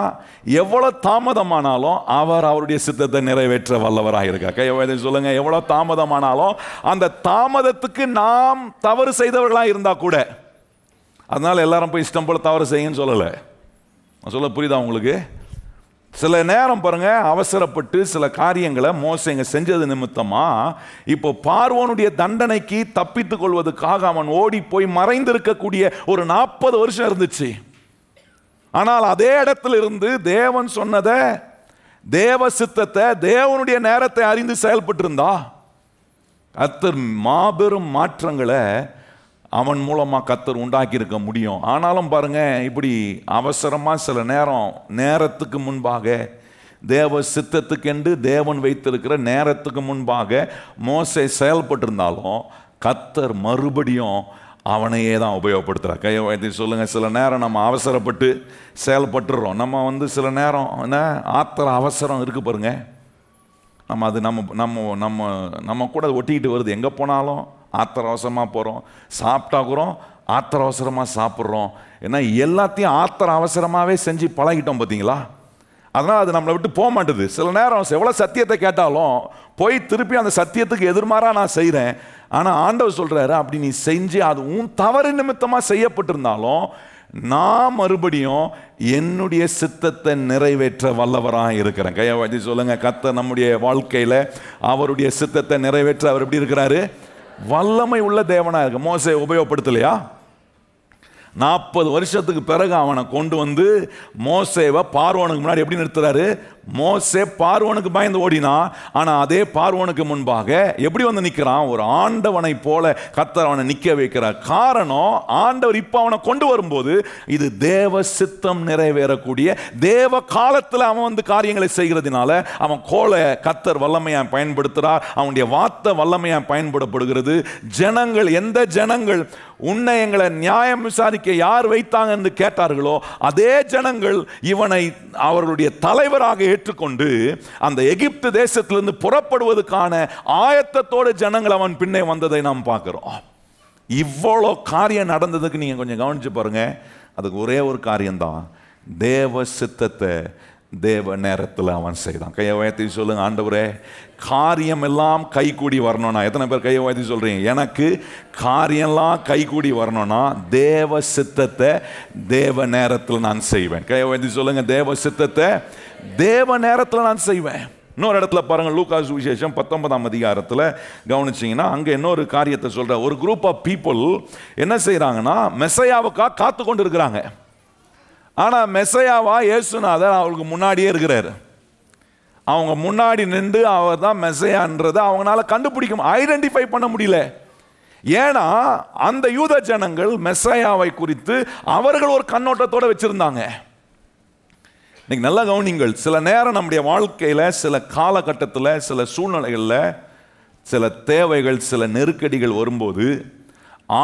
எவ்வளோ தாமதமானாலும் அவர் அவருடைய சித்தத்தை நிறைவேற்ற வல்லவராக இருக்கார். கையை சொல்லுங்க, எவ்வளோ தாமதமானாலும் அந்த தாமதத்துக்கு நாம் தவறு செய்தவர்களாக இருந்தால் கூட, அதனால எல்லாரும் போய் இஷ்டம் போல தவறு செய்யுன்னு சொல்லலை. நான் சொல்ல புரியுதா உங்களுக்கு? சில நேரம் பாருங்க, அவசரப்பட்டு சில காரியங்களை மோசேங்க செஞ்சது நிமித்தமா இப்போ பார்வோனுடைய தண்டனைக்கு தப்பித்துக் கொள்வதற்காக அவன் ஓடி போய் மறைந்திருக்கக்கூடிய ஒரு 40 வருஷம் இருந்துச்சு. ஆனால் அதே இடத்துல இருந்து தேவன் சொன்னதை, தேவ சித்தத்தை, தேவனுடைய நேரத்தை அறிந்து செயல்பட்டு இருந்தா கர்த்தர் மாபெரும் மாற்றங்களை அவன் மூலமாக கர்த்தர் உண்டாக்கி இருக்க முடியும். ஆனாலும் பாருங்க, இப்படி அவசரமாக சில நேரத்துக்கு முன்பாக, தேவ சித்தத்துக்கென்று தேவன் வைத்திருக்கிற நேரத்துக்கு முன்பாக மோசே செயல்பட்டிருந்தாலும் கர்த்தர் மறுபடியும் அவனையே தான் உபயோகப்படுத்துகிறார். கையை வைத்து சொல்லுங்க, சில நேரம் நம்ம அவசரப்பட்டு செயல்பட்டுறோம். நம்ம சில நேரம் என்ன ஆத்திர அவசரம் இருக்கு பாருங்க, அது நம்ம கூட ஒட்டிக்கிட்டு வருது. எங்கே போனாலும் ஆத்திர அவசரமாக போகிறோம், சாப்பிட்டா கூட ஆத்திர அவசரமாக சாப்பிட்றோம். ஏன்னா எல்லாத்தையும் ஆத்திர அவசரமாகவே செஞ்சு பழகிட்டோம் பார்த்தீங்களா? அதனால் அது நம்மளை விட்டு போக மாட்டுது. சில நேரம் எவ்வளோ சத்தியத்தை கேட்டாலும் போய் திருப்பி அந்த சத்தியத்துக்கு எதிர்மாறாக நான் செய்கிறேன். ஆனால் ஆண்டவர் சொல்கிறாரு, அப்படி நீ செஞ்சு அது உன் தவறு நிமித்தமாக செய்யப்பட்டிருந்தாலும் நான் மறுபடியும் என்னுடைய சித்தத்தை நிறைவேற்ற வல்லவராக இருக்கிறேன். கையை வச்சு சொல்லுங்க, கர்த்தர் நம்முடைய வாழ்க்கையில் அவருடைய சித்தத்தை நிறைவேற்ற அவர் எப்படி இருக்கிறாரு? வல்லமை உள்ள தேவனாக இருக்கு. மோசே உபயோகப்படுத்தலையா? 40 வருஷத்துக்கு பிறகு அவனை கொண்டு வந்து மோசேவை பார்வோனுக்கு முன்னாடி எப்படி நிறுத்துறாரு? மோசே பார்வோனுக்கு பயந்து ஓடினா, ஆனால் அதே பார்வோனுக்கு முன்பாக எப்படி வந்து நிற்கிறான்? ஒரு ஆண்டவனை போல கர்த்தர் அவனை நிற்க வைக்கிறார். காரணம், ஆண்டவர் இப்போ அவனை கொண்டு வரும்போது இது தேவ சித்தம் நிறைவேறக்கூடிய தேவ காலத்தில் அவன் காரியங்களை செய்கிறதுனால அவன் கோலை கர்த்தர் வல்லமையாக பயன்படுத்துகிறார். அவனுடைய வார்த்தை வல்லமையாக பயன்படுத்தப்படுகிறது. ஜனங்கள், எந்த ஜனங்கள் உன்னை எங்களை நியாயம் விசாரிக்க யார் வைத்தாங்க என்று கேட்டார்களோ அதே ஜனங்கள் இவனை அவர்களுடைய தலைவராக ஏற்றுக்கொண்டு அந்த எகிப்து தேசத்திலிருந்து புறப்படுவதற்கான ஆயத்தத்தோடு ஜனங்கள் அவன் பின்னே வந்ததை நாம் பார்க்கிறோம். இவ்வளோ காரியம் நடந்ததுக்கு நீங்க கொஞ்சம் கவனிச்சு பாருங்க. அதுக்கு ஒரே ஒரு காரியம்தான், தேவ சித்தத்தை தேவ நேரத்தில் அவன் செய்தான். கையை உயர்த்தி சொல்லுங்க, ஆண்டவரே காரியம் எல்லாம் கைகூடி வரணும்னா, எத்தனை பேர் கையை உயர்த்தி சொல்றீங்க? எனக்கு காரியம்லாம் கைகூடி வரணும்னா தேவ சித்தத்தை தேவ நேரத்தில் நான் செய்வேன். கையை உயர்த்தி சொல்லுங்க, தேவ சித்தத்தை தேவ நேரத்தில் நான் செய்வேன். இன்னொரு இடத்துல பாருங்க, லூக்கா சுவிசேஷம் 19ஆம் அதிகாரத்தில் கவனிச்சிங்கன்னா அங்கே இன்னொரு காரியத்தை சொல்ற. ஒரு குரூப் ஆஃப் பீப்புள் என்ன செய்யறாங்கன்னா, மெசையாவுக்காக காத்து கொண்டு இருக்கிறாங்க. ஆனால் மெசையாவா இயேசுநாதர் அவங்களுக்கு முன்னாடியே இருக்கிறார். அவங்க முன்னாடி நின்று அவர் தான் மெசையான்றதை அவங்களால கண்டுபிடிக்க, ஐடென்டிஃபை பண்ண முடியல. ஏன்னா அந்த யூத ஜனங்கள் மெசையாவை குறித்து அவர்கள் ஒரு கண்ணோட்டத்தோடு வச்சிருந்தாங்க. இன்னைக்கு நல்லா கவனிங்கள், சில நேரம் நம்முடைய வாழ்க்கையில் சில காலகட்டத்தில் சில சூழ்நிலைகளில் சில தேவைகள் சில நெருக்கடிகள் வரும்போது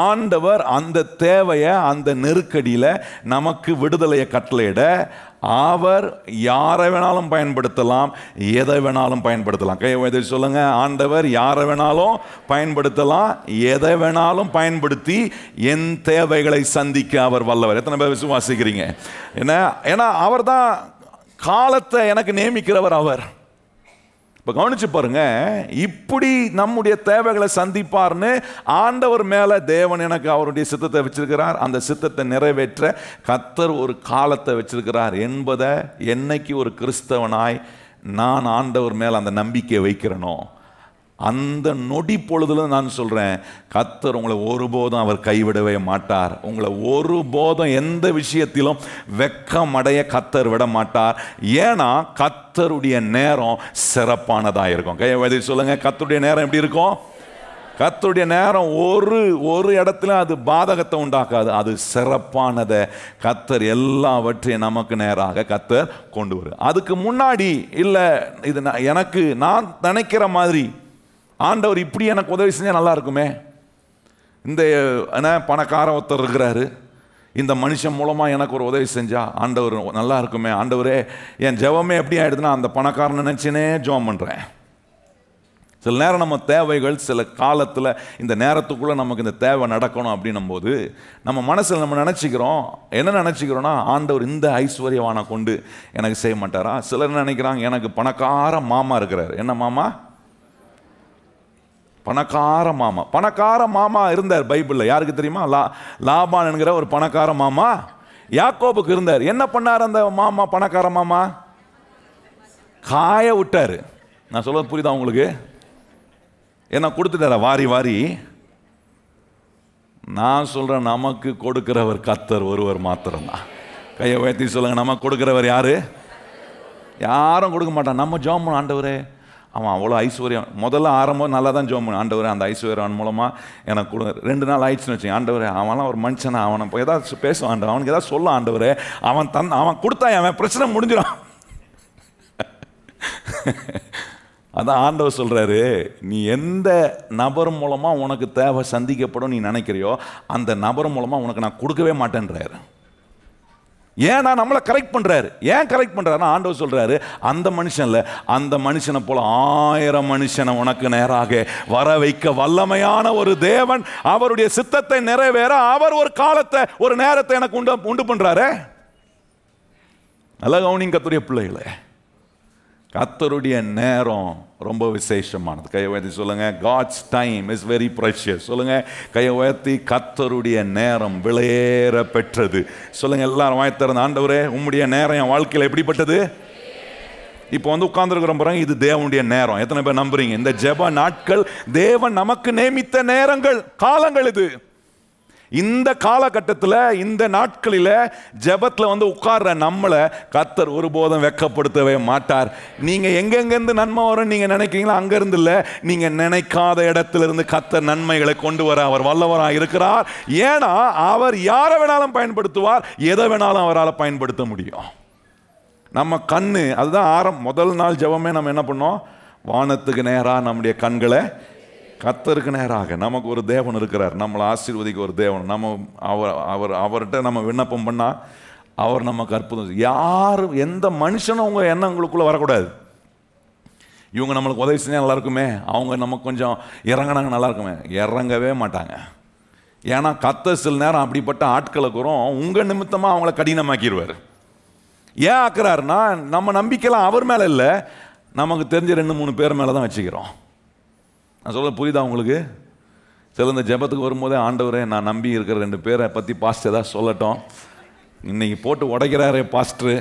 ஆண்டவர் அந்த தேவையை அந்த நெருக்கடியில் நமக்கு விடுதலையை கட்டளையிட அவர் யாரை வேணாலும் பயன்படுத்தலாம், எதை வேணாலும் பயன்படுத்தலாம். கையை சொல்லுங்க, ஆண்டவர் யாரை வேணாலும் பயன்படுத்தலாம், எதை வேணாலும் பயன்படுத்தி என் தேவைகளை சந்திக்க அவர் வல்லவர். எத்தனை பேர் விசுவாசிக்கிறீங்க? ஏன்னா அவர் தான் காலத்தை எனக்கு நியமிக்கிறவர். அவர் இப்போ கவனிச்சு பாருங்க, இப்படி நம்முடைய தேவைகளை சந்திப்பார்னு ஆண்டவர் மேலே தேவன் எனக்கு அவருடைய சித்தத்தை வச்சிருக்கிறார். அந்த சித்தத்தை நிறைவேற்ற கர்த்தர் ஒரு காலத்தை வச்சிருக்கிறார் என்பதை என்னைக்கு ஒரு கிறிஸ்தவனாய் நான் ஆண்டவர் மேலே அந்த நம்பிக்கையை வைக்கிறேனோ அந்த நொடி பொழுதுல நான் சொல்றேன், கர்த்தர் உங்களை ஒருபோதும் அவர் கைவிடவே மாட்டார். உங்களை ஒருபோதும் எந்த விஷயத்திலும் வெட்கமடைய கர்த்தர் விட மாட்டார். ஏன்னா கர்த்தருடைய நேரம் சிறப்பானதாக இருக்கும். கையை சொல்லுங்க, கர்த்தருடைய நேரம் எப்படி இருக்கும்? கர்த்தருடைய நேரம் ஒரு இடத்துல அது பாதகத்தை உண்டாக்காது, அது சிறப்பானதை கர்த்தர் எல்லாவற்றையும் நமக்கு நேராக கர்த்தர் கொண்டு வரும். அதுக்கு முன்னாடி இல்லை, இது எனக்கு நான் நினைக்கிற மாதிரி ஆண்டவர் இப்படி எனக்கு உதவி செஞ்சால் நல்லா இருக்குமே, இந்த பணக்கார ஒருத்தர் இருக்கிறாரு, இந்த மனுஷன் மூலமாக எனக்கு ஒரு உதவி செஞ்சா ஆண்டவர் நல்லா இருக்குமே, ஆண்டவரே என் ஜெபமே எப்படி ஆயிடுதுன்னா அந்த பணக்காரன் நினச்சினே ஜெபம் பண்ணுறேன். சில நேரம் நம்ம தேவைகள் சில காலத்தில் இந்த நேரத்துக்குள்ளே நமக்கு இந்த தேவை நடக்கணும் அப்படின்னும் போது நம்ம மனசில் நம்ம நினச்சிக்கிறோம், என்ன நினச்சிக்கிறோன்னா, ஆண்டவர் இந்த ஐஸ்வர்யவானை கொண்டு எனக்கு செய்ய மாட்டாரா? சிலர் நினைக்கிறாங்க, எனக்கு பணக்கார மாமா இருக்கிறார். என்ன மாமா? பணக்கார மாமா. பணக்கார மாமா இருந்தார் பைபிளில். யாருக்கு தெரியுமா? லாபான் என்கிற ஒரு பணக்கார மாமா யாக்கோபுக்கு இருந்தார். என்ன பண்ணார் அந்த மாமா? பணக்கார மாமா காய விட்டார். நான் சொல்றது புரியுதா உங்களுக்கு? என்ன கொடுத்துட்டார வாரி வாரி? நான் சொல்றேன், நமக்கு கொடுக்கிறவர் கர்த்தர் ஒருவர் மாத்திரம்தான். கையை உயர்த்தி சொல்லுங்க, நமக்கு கொடுக்கிறவர் யாரு? யாரும் கொடுக்க மாட்டான். நம்ம ஜெபம் பண்ண, ஆண்டவரே அவன் அவ்வளோ ஐஸ்வர்யம். முதல்ல ஆரம்பம் நல்லா தான் ஜெபம் பண்ண, ஆண்டவரே அந்த ஐஸ்வர்யம் மூலமாக எனக்கு கொடு. 2 நாள் ஆயிடுச்சுன்னு வச்சுங்க, ஆண்டவரே அவன்லாம் ஒரு மனுஷனா, அவனை இப்போ ஏதாவது பேசுவான் ஆண்டவர், அவனுக்கு ஏதாவது சொல்ல ஆண்டவரே, அவன் கொடுத்தா அவன் பிரச்சனை முடிஞ்சிடும். அதான் ஆண்டவர் சொல்றாரு, நீ எந்த நபர் மூலமா உனக்கு தேவை சந்திக்கப்படும் நீ நினைக்கிறியோ அந்த நபர் மூலமா உனக்கு நான் கொடுக்கவே மாட்டேன்றாரு. ஏன்னா நம்மளை கரெக்ட் பண்றாரு. ஏன் கரெக்ட் பண்றாருன்னா, ஆண்டவர் சொல்றாரு, அந்த மனுஷன்ல அந்த மனுஷனை போல 1000 மனுஷனை உனக்கு நேராக வர வைக்க வல்லமையான ஒரு தேவன். அவருடைய சித்தத்தை நிறைவேற அவர் ஒரு காலத்தை, ஒரு நேரத்தை எனக்கு உண்டு பண்றாரு. நல்ல கவனிங்க கர்த்தருடைய பிள்ளைகளே, கர்த்தருடைய நேரம் ரொம்ப விசேஷமானது. கையை உயர்த்தி சொல்லுங்க, God's time is very precious. சொல்லுங்க, கையை உயர்த்தி, கர்த்தருடைய நேரம் விலையேற பெற்றது. சொல்லுங்க எல்லாரும் வாய் திறந்து, ஆண்டவரே உம்முடைய நேரம் என் வாழ்க்கையில் எப்படிப்பட்டது? இப்போ உட்கார்ந்துருக்கிறோம் பாருங்க, இது தேவனுடைய நேரம். எத்தனை பேர் நம்புறீங்க? இந்த ஜெப நாட்கள் தேவன் நமக்கு நியமித்த நேரங்கள், காலங்கள். இது இந்த காலகட்டத்தில், இந்த நாட்களில் ஜெபத்தில் உட்கார்ற நம்மளை கர்த்தர் ஒருபோதும் வெட்கப்படுத்தவே மாட்டார். நீங்கள் எங்கெங்கேருந்து நன்மை வரும் நீங்கள் நினைக்கிறீங்களோ அங்கேருந்து இல்லை, நீங்கள் நினைக்காத இடத்திலிருந்து கர்த்தர் நன்மைகளை கொண்டு வர அவர் வல்லவராக இருக்கிறார். ஏன்னா அவர் யாரை வேணாலும் பயன்படுத்துவார், எதை வேணாலும் அவரால் பயன்படுத்த முடியும். நம்ம கண்ணு, அதுதான் முதல் நாள் ஜெபமே நம்ம என்ன பண்ணோம்? வானத்துக்கு நேராக நம்முடைய கண்களை கர்த்தருக்கு நேராக. நமக்கு ஒரு தேவன் இருக்கிறார், நம்மளை ஆசீர்வதிக்க ஒரு தேவன். நம்ம அவர்கிட்ட நம்ம விண்ணப்பம் பண்ணால் அவர் நமக்கு அற்புதம். யார் எந்த மனுஷனும் உங்கள் எண்ணங்களுக்குள்ளே வரக்கூடாது. இவங்க நம்மளுக்கு உதவி செஞ்சால் நல்லா இருக்குமே, அவங்க நமக்கு கொஞ்சம் இறங்கினாங்க நல்லா இருக்குமே, இறங்கவே மாட்டாங்க. ஏன்னா கர்த்தர் சில நேரம் அப்படிப்பட்ட ஆட்களுக்குறோம் உங்கள் நிமித்தமாக அவங்கள கடினமாக்கிடுவார். ஏன் ஆக்குறாருன்னா, நம்ம நம்பிக்கைலாம் அவர் மேலே இல்லை, நமக்கு தெரிஞ்ச 2-3 பேர் மேலே தான் வச்சுக்கிறோம். நான் சொல்ல புரியுதா உங்களுக்கு? சில இந்த ஜெபத்துக்கு வரும்போதே, ஆண்டவரே நான் நம்பி இருக்கிற 2 பேரை பற்றி பாஸ்டர் ஏதாவது சொல்லட்டும், இன்னைக்கு போட்டு உடைக்கிறாரே பாஸ்டரு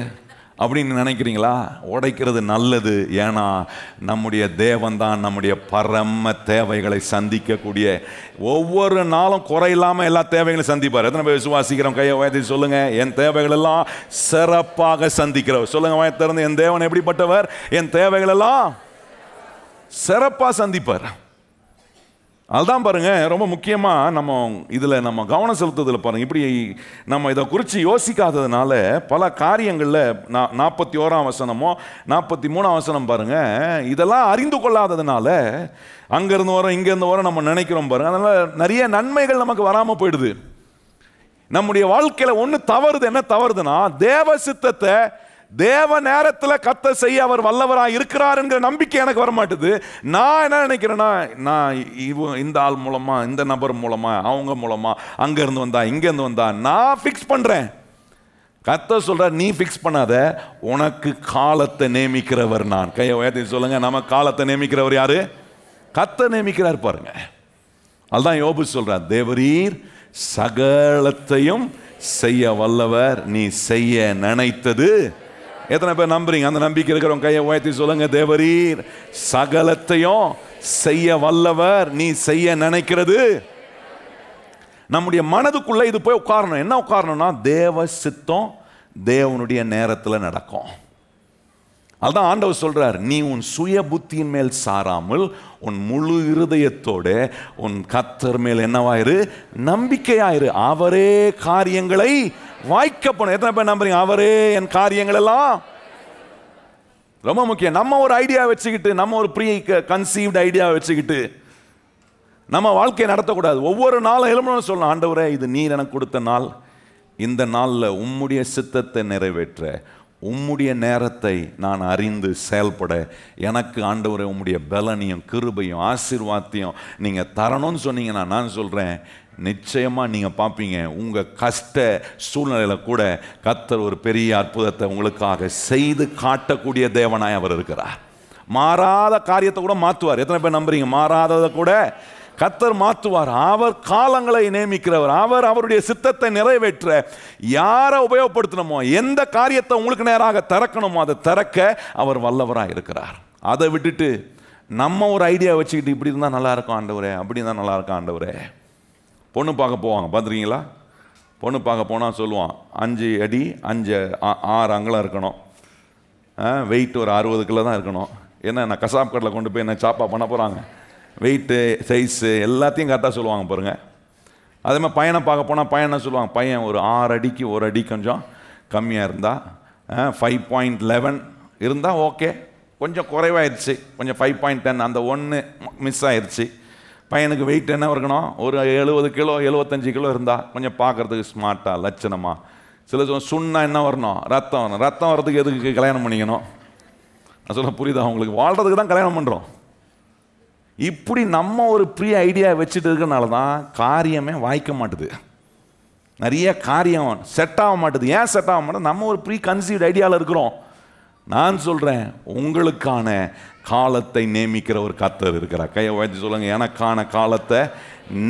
அப்படின்னு நினைக்கிறீங்களா? உடைக்கிறது நல்லது. ஏன்னா நம்முடைய தேவன் தான் நம்முடைய பரம தேவைகளை சந்திக்கக்கூடிய, ஒவ்வொரு நாளும் குறையில்லாமல் எல்லா தேவைகளையும் சந்திப்பார். எத்தனை பேர் விசுவாசிக்கிறோம்? கையை உயர்த்தி சொல்லுங்க, என் தேவைகள் எல்லாம் சிறப்பாக சந்திக்கிறவர். சொல்லுங்க வாய் திறந்து, என் தேவன் எப்படிப்பட்டவர்? என் தேவைகள் எல்லாம் சிறப்பாக சந்திப்பார். அதுதான் பாருங்க, ரொம்ப முக்கியமாக நம்ம இதில் நம்ம கவனம் செலுத்துறதுல பாருங்க. இப்படி நம்ம இதை குறித்து யோசிக்காததுனால பல காரியங்களில் 41ஆம் வசனமோ 43ஆம் வசனம் பாருங்க, இதெல்லாம் அறிந்து கொள்ளாததுனால அங்கேருந்து வரோம் இங்கேருந்து வரோம் நம்ம நினைக்கிறோம் பாருங்க. அதனால நிறைய நன்மைகள் நமக்கு வராமல் போயிடுது. நம்முடைய வாழ்க்கையில் ஒன்று தவறுது. என்ன தவறுதுன்னா, தேவ சித்தத்தை தேவ நேரத்தில் கர்த்தர் செய்ய அவர் வல்லவராக இருக்கிறார் என்கிற நம்பிக்கை எனக்கு வர மாட்டுது. நான் என்ன நினைக்கிறேன்னா, நான் இந்த ஆள் மூலமா, இந்த நபர் மூலமா, அவங்க மூலமா, அங்கேருந்து வந்தா இங்கேருந்து வந்தா நான் ஃபிக்ஸ் பண்ணுறேன். கர்த்தர் சொல்றார், நீ ஃபிக்ஸ் பண்ணாத, உனக்கு காலத்தை நியமிக்கிறவர் நான். கையை உயர்த்தி சொல்லுங்க, நம்ம காலத்தை நியமிக்கிறவர் யாரு? கர்த்தர் நியமிக்கிறார் பாருங்க. அதுதான் யோபு சொல்றார், தேவரீர் சகலத்தையும் செய்ய வல்லவர், நீ செய்ய நினைத்தது. எத்தனை பேர் நம்புறீங்க? அந்த நம்பிக்கை இருக்கிறவங்க கையை உயர்த்தி சொல்லுங்க, தேவரீர் சகலத்தையும் செய்ய வல்லவர், நீ செய்ய நினைக்கிறது. நம்முடைய மனதுக்குள்ள இது போய் உட்காரணும். என்ன உட்காரணும்னா, தேவ சித்தம் தேவனுடைய நேரத்தில் நடக்கும். அதுதான் ஆண்டவர் சொல்றார், நீ உன் சுய புத்தியின் மேல் சாராமல் உன் முழு இருதயத்தோட உன் கர்த்தர் மேல் என்னவாயிரு? நம்பிக்கையாயிரு. அவரே காரியங்களை வாய்க்கப்படும். எத்தனை பேர் நம்புறீங்க? அவரே என் காரியங்கள் எல்லாம். ரொம்ப முக்கியம். நம்ம ஒரு ஐடியா வச்சுக்கிட்டு, நம்ம ஒரு ப்ரீ கன்சீவ்ட் ஐடியா வச்சுக்கிட்டு நம்ம வாழ்க்கையை நடத்தக்கூடாது. ஒவ்வொரு நாளும் எழுமணும் சொல்லணும், ஆண்டவரே இது நீர் எனக்கு கொடுத்த நாள், இந்த நாளில் உம்முடைய சித்தத்தை நிறைவேற்ற உம்முடைய நேரத்தை நான் அறிந்து செயல்பட எனக்கு ஆண்டவரே உம்முடைய பலனையும் கிருபையும் ஆசீர்வாதத்தையும் நீங்கள் தரணும்னு சொன்னீங்கன்னா நான் சொல்கிறேன், நிச்சயமாக நீங்கள் பார்ப்பீங்க உங்கள் கஷ்ட சூழ்நிலையில் கூட கர்த்தர் ஒரு பெரிய அற்புதத்தை உங்களுக்காக செய்து காட்டக்கூடிய தேவனாய் அவர் இருக்கிறார். மாறாத காரியத்தை கூட மாற்றுவார். எத்தனை பேர் நம்புறீங்க? மாறாததை கூட கர்த்தர் மாற்றுவார். அவர் காலங்களை நியமிக்கிறவர். அவர் அவருடைய சித்தத்தை நிறைவேற்ற யாரை உபயோகப்படுத்தணுமோ, எந்த காரியத்தை உங்களுக்கு நேராக திறக்கணுமோ அதை திறக்க அவர் வல்லவராக இருக்கிறார். அதை விட்டுட்டு நம்ம ஒரு ஐடியா வச்சுக்கிட்டு இப்படி இருந்தால் நல்லா இருக்கும் ஆண்டவரே, அப்படி இருந்தால் நல்லா இருக்கும் ஆண்டவரே. பொண்ணு பார்க்க போவாங்க, பார்த்துருக்கீங்களா? பொண்ணு பார்க்க போனால் சொல்லுவான் 5 அடி 6 அங்குலம் இருக்கணும், வெயிட் ஒரு 60 கிலோ தான் இருக்கணும். என்ன நான் கசாப் கடையில் கொண்டு போய் என்ன சாப்பா பண்ண போகிறாங்க? வெயிட்டு சைஸு எல்லாத்தையும் கரெக்டாக சொல்லுவாங்க பாருங்கள். அதே மாதிரி பையனை பார்க்க போனால் பையன் என்ன சொல்லுவாங்க? பையன் ஒரு 6 அடிக்கு 1 அடி கொஞ்சம் கம்மியாக இருந்தால், 5.11 இருந்தால் ஓகே, கொஞ்சம் குறைவாயிருச்சு, கொஞ்சம் 5.10 அந்த 1 மிஸ் ஆயிடுச்சு. பையனுக்கு வெயிட் என்ன இருக்கணும்? ஒரு 70 கிலோ 75 கிலோ இருந்தால் கொஞ்சம் பார்க்குறதுக்கு ஸ்மார்ட்டாக லட்சணமாக. சில சுண்ணா என்ன வரணும்? ரத்தம் வரணும். ரத்தம் வர்றதுக்கு எதுக்கு கல்யாணம் பண்ணிக்கணும்? நான் சொல்ல புரியுதா உங்களுக்கு? வாழ்கிறதுக்கு தான் கல்யாணம் பண்ணுறோம். இப்படி நம்ம ஒரு ப்ரீ ஐடியா வச்சுட்டு இருக்கிறனால தான் காரியமே வாய்க்க மாட்டுது. நிறைய காரியம் செட் ஆக மாட்டுது. ஏன் செட் ஆக மாட்டேது? நம்ம ஒரு ப்ரீ கன்சீவ்ட் ஐடியாவில் இருக்கிறோம். நான் சொல்கிறேன், உங்களுக்கான காலத்தை நேமிக்கிற ஒரு கர்த்தர் இருக்கிறார். கையை உயர்த்தி சொல்லுங்க, எனக்கான காலத்தை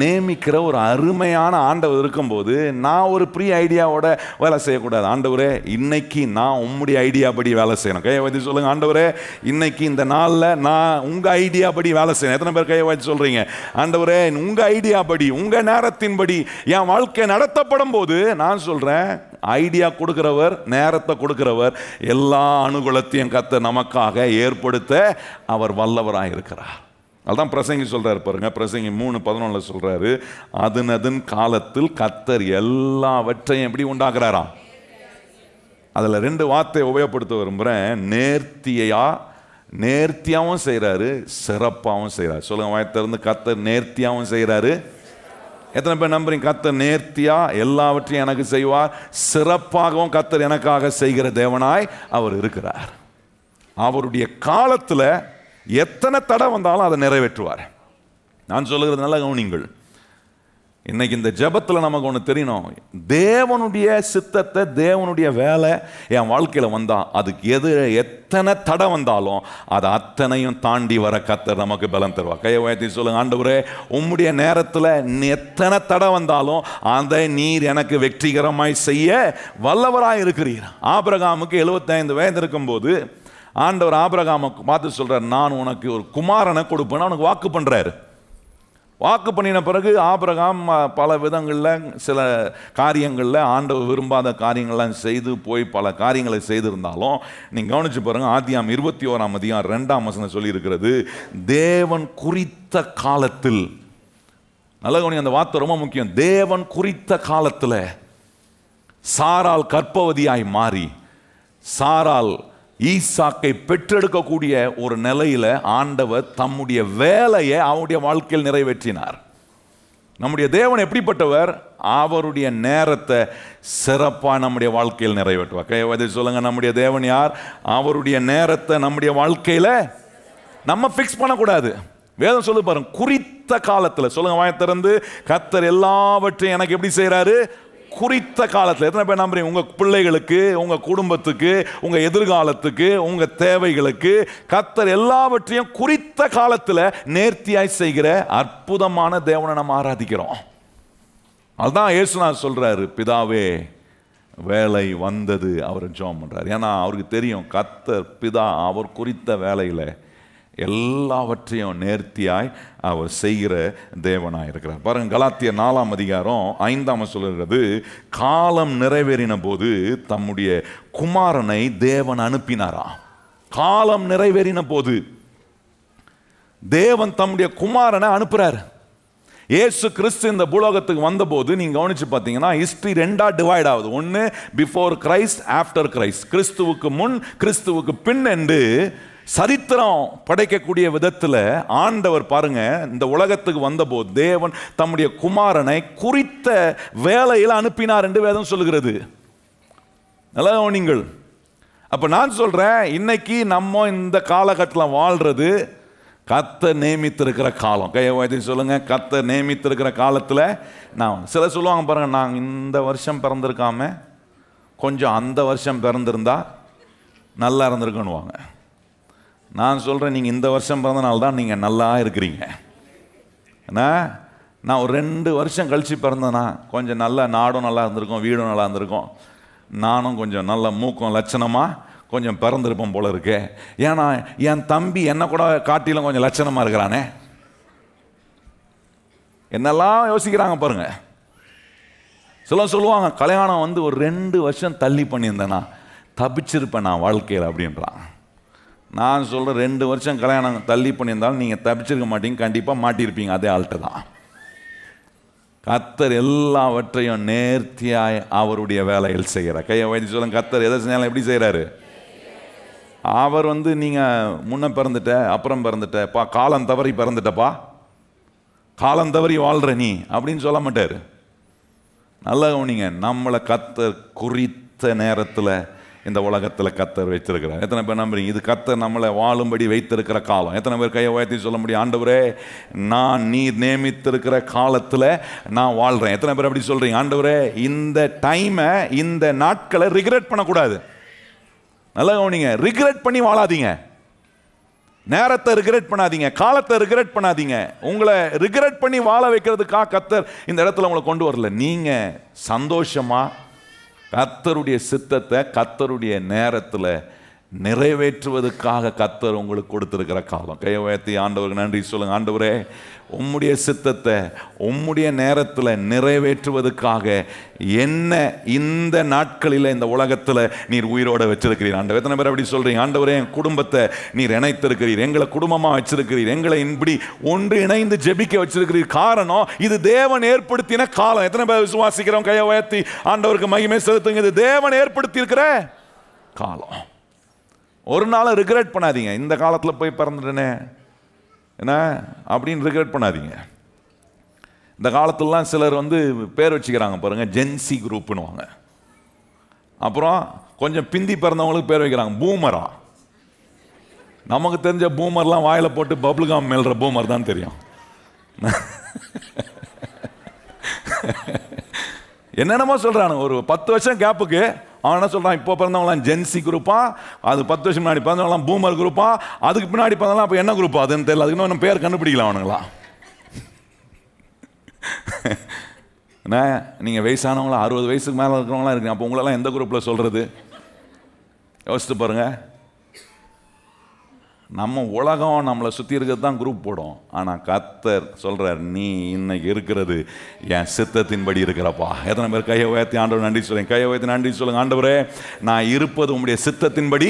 நேமிக்கிற ஒரு அருமையான ஆண்டவர் இருக்கும்போது நான் ஒரு ப்ரீ ஐடியாவோட வேலை செய்யக்கூடாது. ஆண்டவரே இன்னைக்கு நான் உம்முடைய ஐடியா படி வேலை செய்யணும். கையை வச்சு சொல்லுங்க, ஆண்டவரே இன்னைக்கு இந்த நாளில் நான் உங்கள் ஐடியா படி வேலை செய்யணும். எத்தனை பேர் கையை வச்சு சொல்கிறீங்க? ஆண்டவரே உங்கள் ஐடியா படி உங்கள் நேரத்தின்படி என் வாழ்க்கை நடத்தப்படும் போது நான் சொல்கிறேன், ஐடியா கொடுக்கிறவர், நேரத்தை கொடுக்கிறவர், எல்லா அனுகூலத்தையும் கர்த்தர் நமக்காக ஏற்படுத்த அவர் வல்லவராக இருக்கிறார். அதுதான் பிரசங்கி சொல்றாரு பாருங்க. பிரசங்கி 3:11 சொல்றாரு, அதன் காலத்தில் கர்த்தர் எல்லாவற்றையும் எப்படி உண்டாக்குறாராம். அதில் 2 வார்த்தையை உபயோகப்படுத்த விரும்புகிறேன். நேர்த்தியாகவும் செய்கிறாரு, சிறப்பாகவும் செய்கிறாரு. சொல்லுங்க வாயத்திலிருந்து, கர்த்தர் நேர்த்தியாகவும் செய்கிறாரு. எத்தனை பேர் நம்புறீங்க? கர்த்தர் நேர்த்தியா எல்லாவற்றையும் எனக்கு செய்வார், சிறப்பாகவும் கர்த்தர் எனக்காக செய்கிற தேவனாய் அவர் இருக்கிறார். அவருடைய காலத்தில் எத்தனை தடை வந்தாலும் அதை நிறைவேற்றுவார். நான் சொல்லுகிறது நல்ல கவனிங்கள். இன்னைக்கு இந்த ஜெபத்தில் நமக்கு ஒன்று தெரியணும், தேவனுடைய சித்தத்தை, தேவனுடைய வேலை என் வாழ்க்கையில் வந்தால் அதுக்கு எத்தனை தடை வந்தாலும் அதை அத்தனையும் தாண்டி வர கர்த்தர் நமக்கு பலம் தருவார். கையை உயர்த்தி சொல்லுங்க, ஆண்டவரே உம்முடைய நேரத்தில் எத்தனை தடை வந்தாலும் அதை நீர் எனக்கு வெற்றிகரமாய் செய்ய வல்லவராய் இருக்கிறீர். ஆபிரகாமுக்கு 75 வயது இருக்கும்போது ஆண்டவர் ஆபிரகாமுக்கு பார்த்து சொல்றார், நான் உனக்கு ஒரு குமாரனை கொடுப்பேன்னு அவனுக்கு வாக்கு பண்றாரு. வாக்கு பண்ணின பிறகு ஆபிரகாம் பல விதங்களில் சில காரியங்களில் ஆண்டவர் விரும்பாத காரியங்கள்லாம் செய்து போய் பல காரியங்களை செய்திருந்தாலும் நீங்கள் கவனிச்சு பாருங்க, ஆதியாகமம் 21ஆம் அதிகாரம் 2ஆம் வசனம் சொல்லியிருக்கிறது, தேவன் குறித்த காலத்தில். நல்ல கவனி, அந்த வார்த்தை ரொம்ப முக்கியம். தேவன் குறித்த காலத்தில் சாராள் கர்ப்பவதியாய் மாறி சாராள் ஈசாக்கை பெற்றெடுக்கக்கூடிய ஒரு நிலையில் ஆண்டவர் தம்முடைய வேலையை அவருடைய வாழ்க்கையில் நிறைவேற்றினார். நம்முடைய தேவன் எப்படிப்பட்டவர்? அவருடைய நேரத்தை சிறப்பாக நம்முடைய வாழ்க்கையில் நிறைவேற்றுவார். கையை சொல்லுங்க, நம்முடைய தேவன் யார்? அவருடைய நேரத்தை நம்முடைய வாழ்க்கையில் நம்ம ஃபிக்ஸ் பண்ணக்கூடாது. வேதம் சொல்லு பாருங்க, குறித்த காலத்தில். சொல்லுங்க வாயை திறந்து, கர்த்தர் எல்லாவற்றையும் எனக்கு எப்படி செய்கிறாரு? குறித்த காலத்தில். எத்தனை பேர் நம்புறீங்க? உங்கள் பிள்ளைகளுக்கு, உங்கள் குடும்பத்துக்கு, உங்கள் எதிர்காலத்துக்கு, உங்கள் தேவைகளுக்கு கர்த்தர் எல்லாவற்றையும் குறித்த காலத்தில் நேர்த்தியாய் செய்கிற அற்புதமான தேவனை நம்ம ஆராதிக்கிறோம். அதுதான் இயேசுநாதர் சொல்றாரு, பிதாவே வேலை வந்தது. அவர் ஜெபம் பண்றாரு. ஏன்னா அவருக்கு தெரியும், கர்த்தர் பிதா அவர் குறித்த வேலையில் எல்லாவற்றையும் நேர்த்தியாய் அவர் செய்கிற தேவனாய் இருக்கிறார். பாருங்க, கலாத்தியர் 4ஆம் அதிகாரம் 5ஆம் சொல்லுகிறது, காலம் நிறைவேறின போது தம்முடைய குமாரனை தேவன் அனுப்பினாராம். காலம் நிறைவேறின போது தேவன் தம்முடைய குமாரனை அனுப்புறாரு. இயேசு கிறிஸ்து இந்த பூலோகத்துக்கு வந்தபோது நீங்க கவனிச்சு பார்த்தீங்கன்னா ஹிஸ்டரி 2ஆ டிவைட் ஆகுது. ஒன்று பிஃபோர் கிரைஸ்ட், ஆஃப்டர் கிரைஸ்ட். கிறிஸ்துவுக்கு முன், கிறிஸ்துவுக்கு பின் என்று சரித்திரம் படைக்கக்கூடிய விதத்தில் ஆண்டவர் பாருங்க இந்த உலகத்துக்கு வந்தபோது தேவன் தம்முடைய குமாரனை குறித்த வேலையில் அனுப்பினார் என்று வேதம் சொல்லுகிறது. நல்லா நீங்கள் அப்ப நான் சொல்றேன், இன்னைக்கு நம்ம இந்த காலகட்டத்தில் வாழ்றது கர்த்தர் நியமித்திருக்கிற காலம். கையை உயர்த்தி சொல்லுங்க, கர்த்தர் நியமித்திருக்கிற காலத்தில். நான் சில சொல்லுவாங்க பாருங்க, நாங்கள் இந்த வருஷம் பிறந்திருக்காம கொஞ்சம் அந்த வருஷம் பிறந்திருந்தா நல்லா இருந்திருக்குன்னுவாங்க. நான் சொல்கிறேன், நீங்கள் இந்த வருஷம் பிறந்தனால தான் நீங்கள் நல்லா இருக்கிறீங்க. ஏன்னா நான் ஒரு 2 வருஷம் கழித்து பிறந்தேன்னா கொஞ்சம் நல்லா, நாடும் நல்லா இருந்திருக்கும், வீடும் நல்லா இருந்திருக்கும், நானும் கொஞ்சம் நல்ல மூக்கம் லட்சணமாக கொஞ்சம் பிறந்திருப்போம் போல இருக்கு. ஏன்னா என் தம்பி என்னை கூட காட்டிலும் கொஞ்சம் லட்சணமாக இருக்கிறானே. என்னெல்லாம் யோசிக்கிறாங்க பாருங்க. சில சொல்லுவாங்க, கல்யாணம் வந்து ஒரு 2 வருஷம் தள்ளி பண்ணியிருந்தேன்னா தப்பிச்சிருப்பேன் நான் வாழ்க்கையில் அப்படின்றான். நான் சொல்கிறேன், 2 வருஷம் கல்யாணம் தள்ளி பண்ணியிருந்தாலும் நீங்கள் தப்பிச்சிருக்க மாட்டீங்க, கண்டிப்பாக மாட்டியிருப்பீங்க அதே ஆள்கிட்ட தான். கர்த்தர் எல்லாவற்றையும் நேர்த்தியாய் அவருடைய வேலைகள் செய்கிறார். கையை வைத்து சொல்லுங்க, கர்த்தர் எதை செஞ்சாலும் எப்படி செய்கிறாரு? அவர் வந்து நீங்கள் முன்ன பிறந்துட்ட அப்புறம் பிறந்துட்டப்பா, காலம் தவறி பிறந்துட்டப்பா, காலம் தவறி வாழ்கிற நீ அப்படின்னு சொல்ல மாட்டார். நல்லா கவனிங்க, நம்மளை கர்த்தர் குறித்த நேரத்தில் இந்த உலகத்தில் கர்த்தர் வைத்திருக்கிறார். எத்தனை பேர் நம்புறீங்க இது கர்த்தர் நம்மளை வாழும்படி வைத்திருக்கிற காலம்? எத்தனை பேர் கையை உயர்த்தி சொல்ல முடியும், ஆண்டவரே நான் நீர் நியமித்திருக்கிற காலத்தில் நான் வாழ்கிறேன்? எத்தனை பேர் அப்படி சொல்கிறீங்க? ஆண்டவரே இந்த டைமை, இந்த நாட்களை ரிக்ரெட் பண்ணக்கூடாது. நல்லா கவனிங்க, ரிக்ரெட் பண்ணி வாழாதீங்க. நேரத்தை ரிக்ரெட் பண்ணாதீங்க, காலத்தை ரிக்ரெட் பண்ணாதீங்க. உங்களை ரிக்ரெட் பண்ணி வாழ வைக்கிறதுக்காக கர்த்தர் இந்த இடத்துல உங்களை கொண்டு வரல. நீங்கள் சந்தோஷமாக கர்த்தருடைய சித்தத்தை கர்த்தருடைய நேரத்தில் நிறைவேற்றுவதற்காக கர்த்தர் உங்களுக்கு கொடுத்திருக்கிற காலம். கையை உயர்த்தி ஆண்டவருக்கு நன்றி சொல்லுங்க. ஆண்டவரே, உம்முடைய சித்தத்தை உம்முடைய நேரத்தில் நிறைவேற்றுவதற்காக என்ன இந்த நாட்களில் இந்த உலகத்தில் நீர் உயிரோடு வச்சிருக்கிறீர். ஆண்டவர், எத்தனை பேர் அப்படி சொல்றீங்க? ஆண்டவரே, என் குடும்பத்தை நீர் இணைத்திருக்கிறீர், எங்களை குடும்பமாக வச்சிருக்கிறீர், எங்களை இப்படி ஒன்று இணைந்து ஜெபிக்க வச்சிருக்கிறீர். காரணம், இது தேவன் ஏற்படுத்தின காலம். எத்தனை பேர் விசுவாசிக்கிறோம்? கையை உயர்த்தி ஆண்டவருக்கு மகிமை செலுத்துங்க. இது தேவன் ஏற்படுத்தி இருக்கிற காலம். ஒரு நாள் ரிக்ரெட் பண்ணாதீங்க, இந்த காலத்தில் போய் பிறந்துட்டேனே என்ன அப்படின்னு ரிக்ரெட் பண்ணாதீங்க. இந்த காலத்துலலாம் சிலர் வந்து பேர் வச்சுக்கிறாங்க பாருங்க, ஜென்சி குரூப்னுவாங்க. அப்புறம் கொஞ்சம் பிந்தி பிறந்தவங்களுக்கு பேர் வைக்கிறாங்க பூமரா. நமக்கு தெரிஞ்ச பூமர்லாம் வாயில போட்டு பப்ளுகாம் மேல்ற பூமர் தான் தெரியும். என்னென்னமோ சொல்றானுங்க. ஒரு 10 வருஷம் கேப்புக்கு அவன் என்ன சொல்றான், இப்போ பிறந்தவங்களாம் ஜென்சி குரூப்பா, அது 10 வருஷம் முன்னாடி பிறந்தவங்களாம் பூமர் குரூப்பா, அதுக்கு பின்னாடி பிறந்தவங்களாம் அப்போ என்ன குரூப்பா அதுன்னு தெரியல. அதுக்கு இன்னும் பேர் கண்டுபிடிக்கலாம் அவனுங்களா. என்ன நீங்கள் வயசானவங்களா 60 வயசுக்கு மேலே இருக்கிறவங்களாம் இருக்கு, அப்போ உங்களெல்லாம் எந்த குரூப்பில் சொல்கிறது? யோசித்து பாருங்க. நம்ம உலகம் நம்மளை சுற்றி இருக்கிறது தான் குரூப் போடும். ஆனால் கர்த்தர் சொல்கிறார், நீ இன்னைக்கு இருக்கிறது என் சித்தத்தின்படி இருக்கிறப்பா. எத்தனை பேர் கையை உயர்த்தி ஆண்டவர் நன்றி சொல்லுங்க? கையை உயர்த்தி நன்றி சொல்லுங்க. ஆண்டவரே, நான் இருப்பது உங்களுடைய சித்தத்தின்படி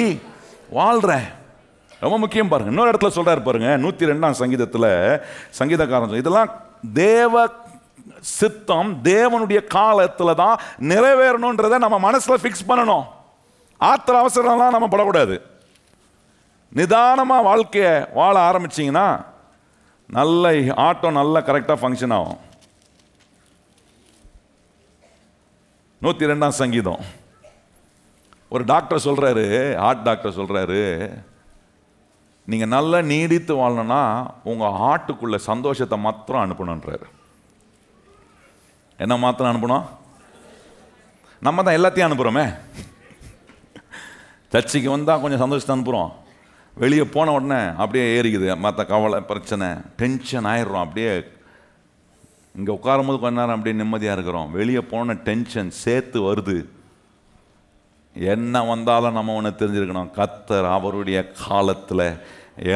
வாழ்கிறேன். ரொம்ப முக்கியம் பாருங்க. இன்னொரு இடத்துல சொல்கிறார் பாருங்க, 102ஆம் சங்கீதத்தில் சங்கீதக்காரன், இதெல்லாம் தேவ சித்தம், தேவனுடைய காலத்தில் தான் நிறைவேறணுன்றதை நம்ம மனசில் ஃபிக்ஸ் பண்ணணும். ஆத்திர அவசரம்லாம் நம்ம படக்கூடாது. நிதானமாக வாழ்க்கையை வாழ ஆரம்பிச்சிங்கன்னா நல்ல ஆட்டோ நல்லா கரெக்டாக ஃபங்க்ஷன் ஆகும். 102ஆம் சங்கீதம். ஒரு டாக்டர் சொல்கிறாரு, ஹார்ட் டாக்டர் சொல்கிறாரு, நீங்கள் நல்லா நீடித்து வாழணும்னா உங்கள் ஹார்ட்டுக்குள்ள சந்தோஷத்தை மாத்திரம் அனுப்பணுன்றாரு. என்ன மாத்திரம் அனுப்பணும்? நம்ம தான் எல்லாத்தையும் அனுப்புகிறோமே. சர்ச்சைக்கு வந்தால் கொஞ்சம் சந்தோஷத்தை அனுப்புகிறோம், வெளியே போன உடனே அப்படியே ஏறிக்குது மற்ற கவலை பிரச்சனை, டென்ஷன் ஆயிடுறோம். அப்படியே இங்கே உட்காரும் போது கொஞ்ச நேரம் அப்படியே நிம்மதியாக இருக்கிறோம், வெளியே போன டென்ஷன் சேர்த்து வருது. என்ன வந்தாலும் நம்ம ஒன்று தெரிஞ்சிருக்கணும், கர்த்தர் அவருடைய காலத்தில்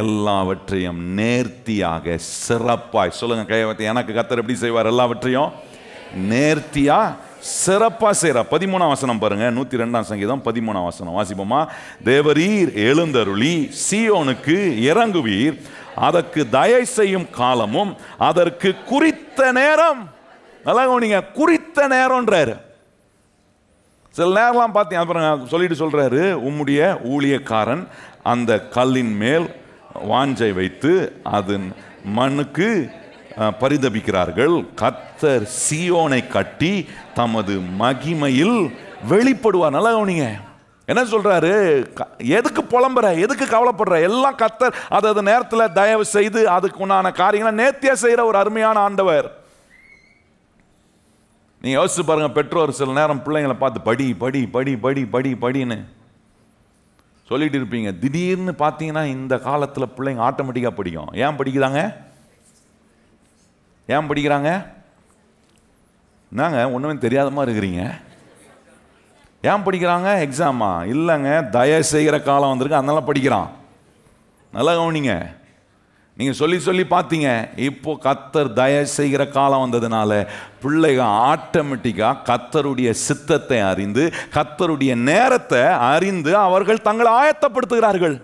எல்லாவற்றையும் நேர்த்தியாக சிறப்பாய், சொல்லுங்க கையவத்தை, எனக்கு கர்த்தர் எப்படி செய்வார்? எல்லாவற்றையும் நேர்த்தியாக சிறப்பாக செய்கிறார். 13ஆம் வசனம் பாருங்க, 102ஆம் சங்கீதம் 13ஆம் வசனம் வாசிப்போமா? தேவரீர் எழுந்தருளி சீயோனுக்கு இறங்குவீர், அதற்கு தயை செய்யும் காலமும் அதற்கு குறித்த நேரம். நல்லா கவனிங்க, குறித்த நேரம்ன்றாரு. சில நேரம்லாம் பார்த்தீங்க அப்புறம் சொல்லிட்டு சொல்றாரு, உம்முடைய ஊழியக்காரன் அந்த கல்லின் மேல் வாஞ்சை வைத்து அதன் மண்ணுக்கு பரிதபிக்கிறார்கள். கர்த்தர் சீயோனை கட்டி தமது மகிமையில் வெளிப்படுவார். நல்லா கவனிங்க, என்ன சொல்றாரு? எதுக்கு புலம்புற, எதுக்கு கவலைப்படுற? எல்லாம் கர்த்தர் அது நேரத்தில் தயவு செய்து அதுக்கு உண்டான காரியங்களை நேர்த்தியா செய்யற ஒரு அருமையான ஆண்டவர். நீ யோசிச்சு பாருங்க, பெற்றோர் சில நேரம் பிள்ளைங்களை பார்த்து படி படி படி படி படி படின்னு சொல்லிட்டு இருப்பீங்க. திடீர்னு பார்த்தீங்கன்னா இந்த காலத்தில் பிள்ளைங்க ஆட்டோமேட்டிக்காக படிக்கும். ஏன் படிக்கிறாங்க? ஏன் படிக்கிறாங்க? என்னங்க ஒன்றுமே தெரியாத மாதிரி இருக்கிறீங்க? ஏன் படிக்கிறாங்க? எக்ஸாமா? இல்லைங்க, தயவு செய்கிற காலம் வந்திருக்கு, அதனால படிக்கிறான். நல்லா கவனிங்க. நீங்கள் சொல்லி சொல்லி பார்த்தீங்க. இப்போ கர்த்தர் தயவு செய்கிற காலம் வந்ததுனால பிள்ளைகள் ஆட்டோமேட்டிக்காக கர்த்தருடைய சித்தத்தை அறிந்து கர்த்தருடைய நேரத்தை அறிந்து அவர்கள் தங்களை ஆயத்தப்படுத்துகிறார்கள்.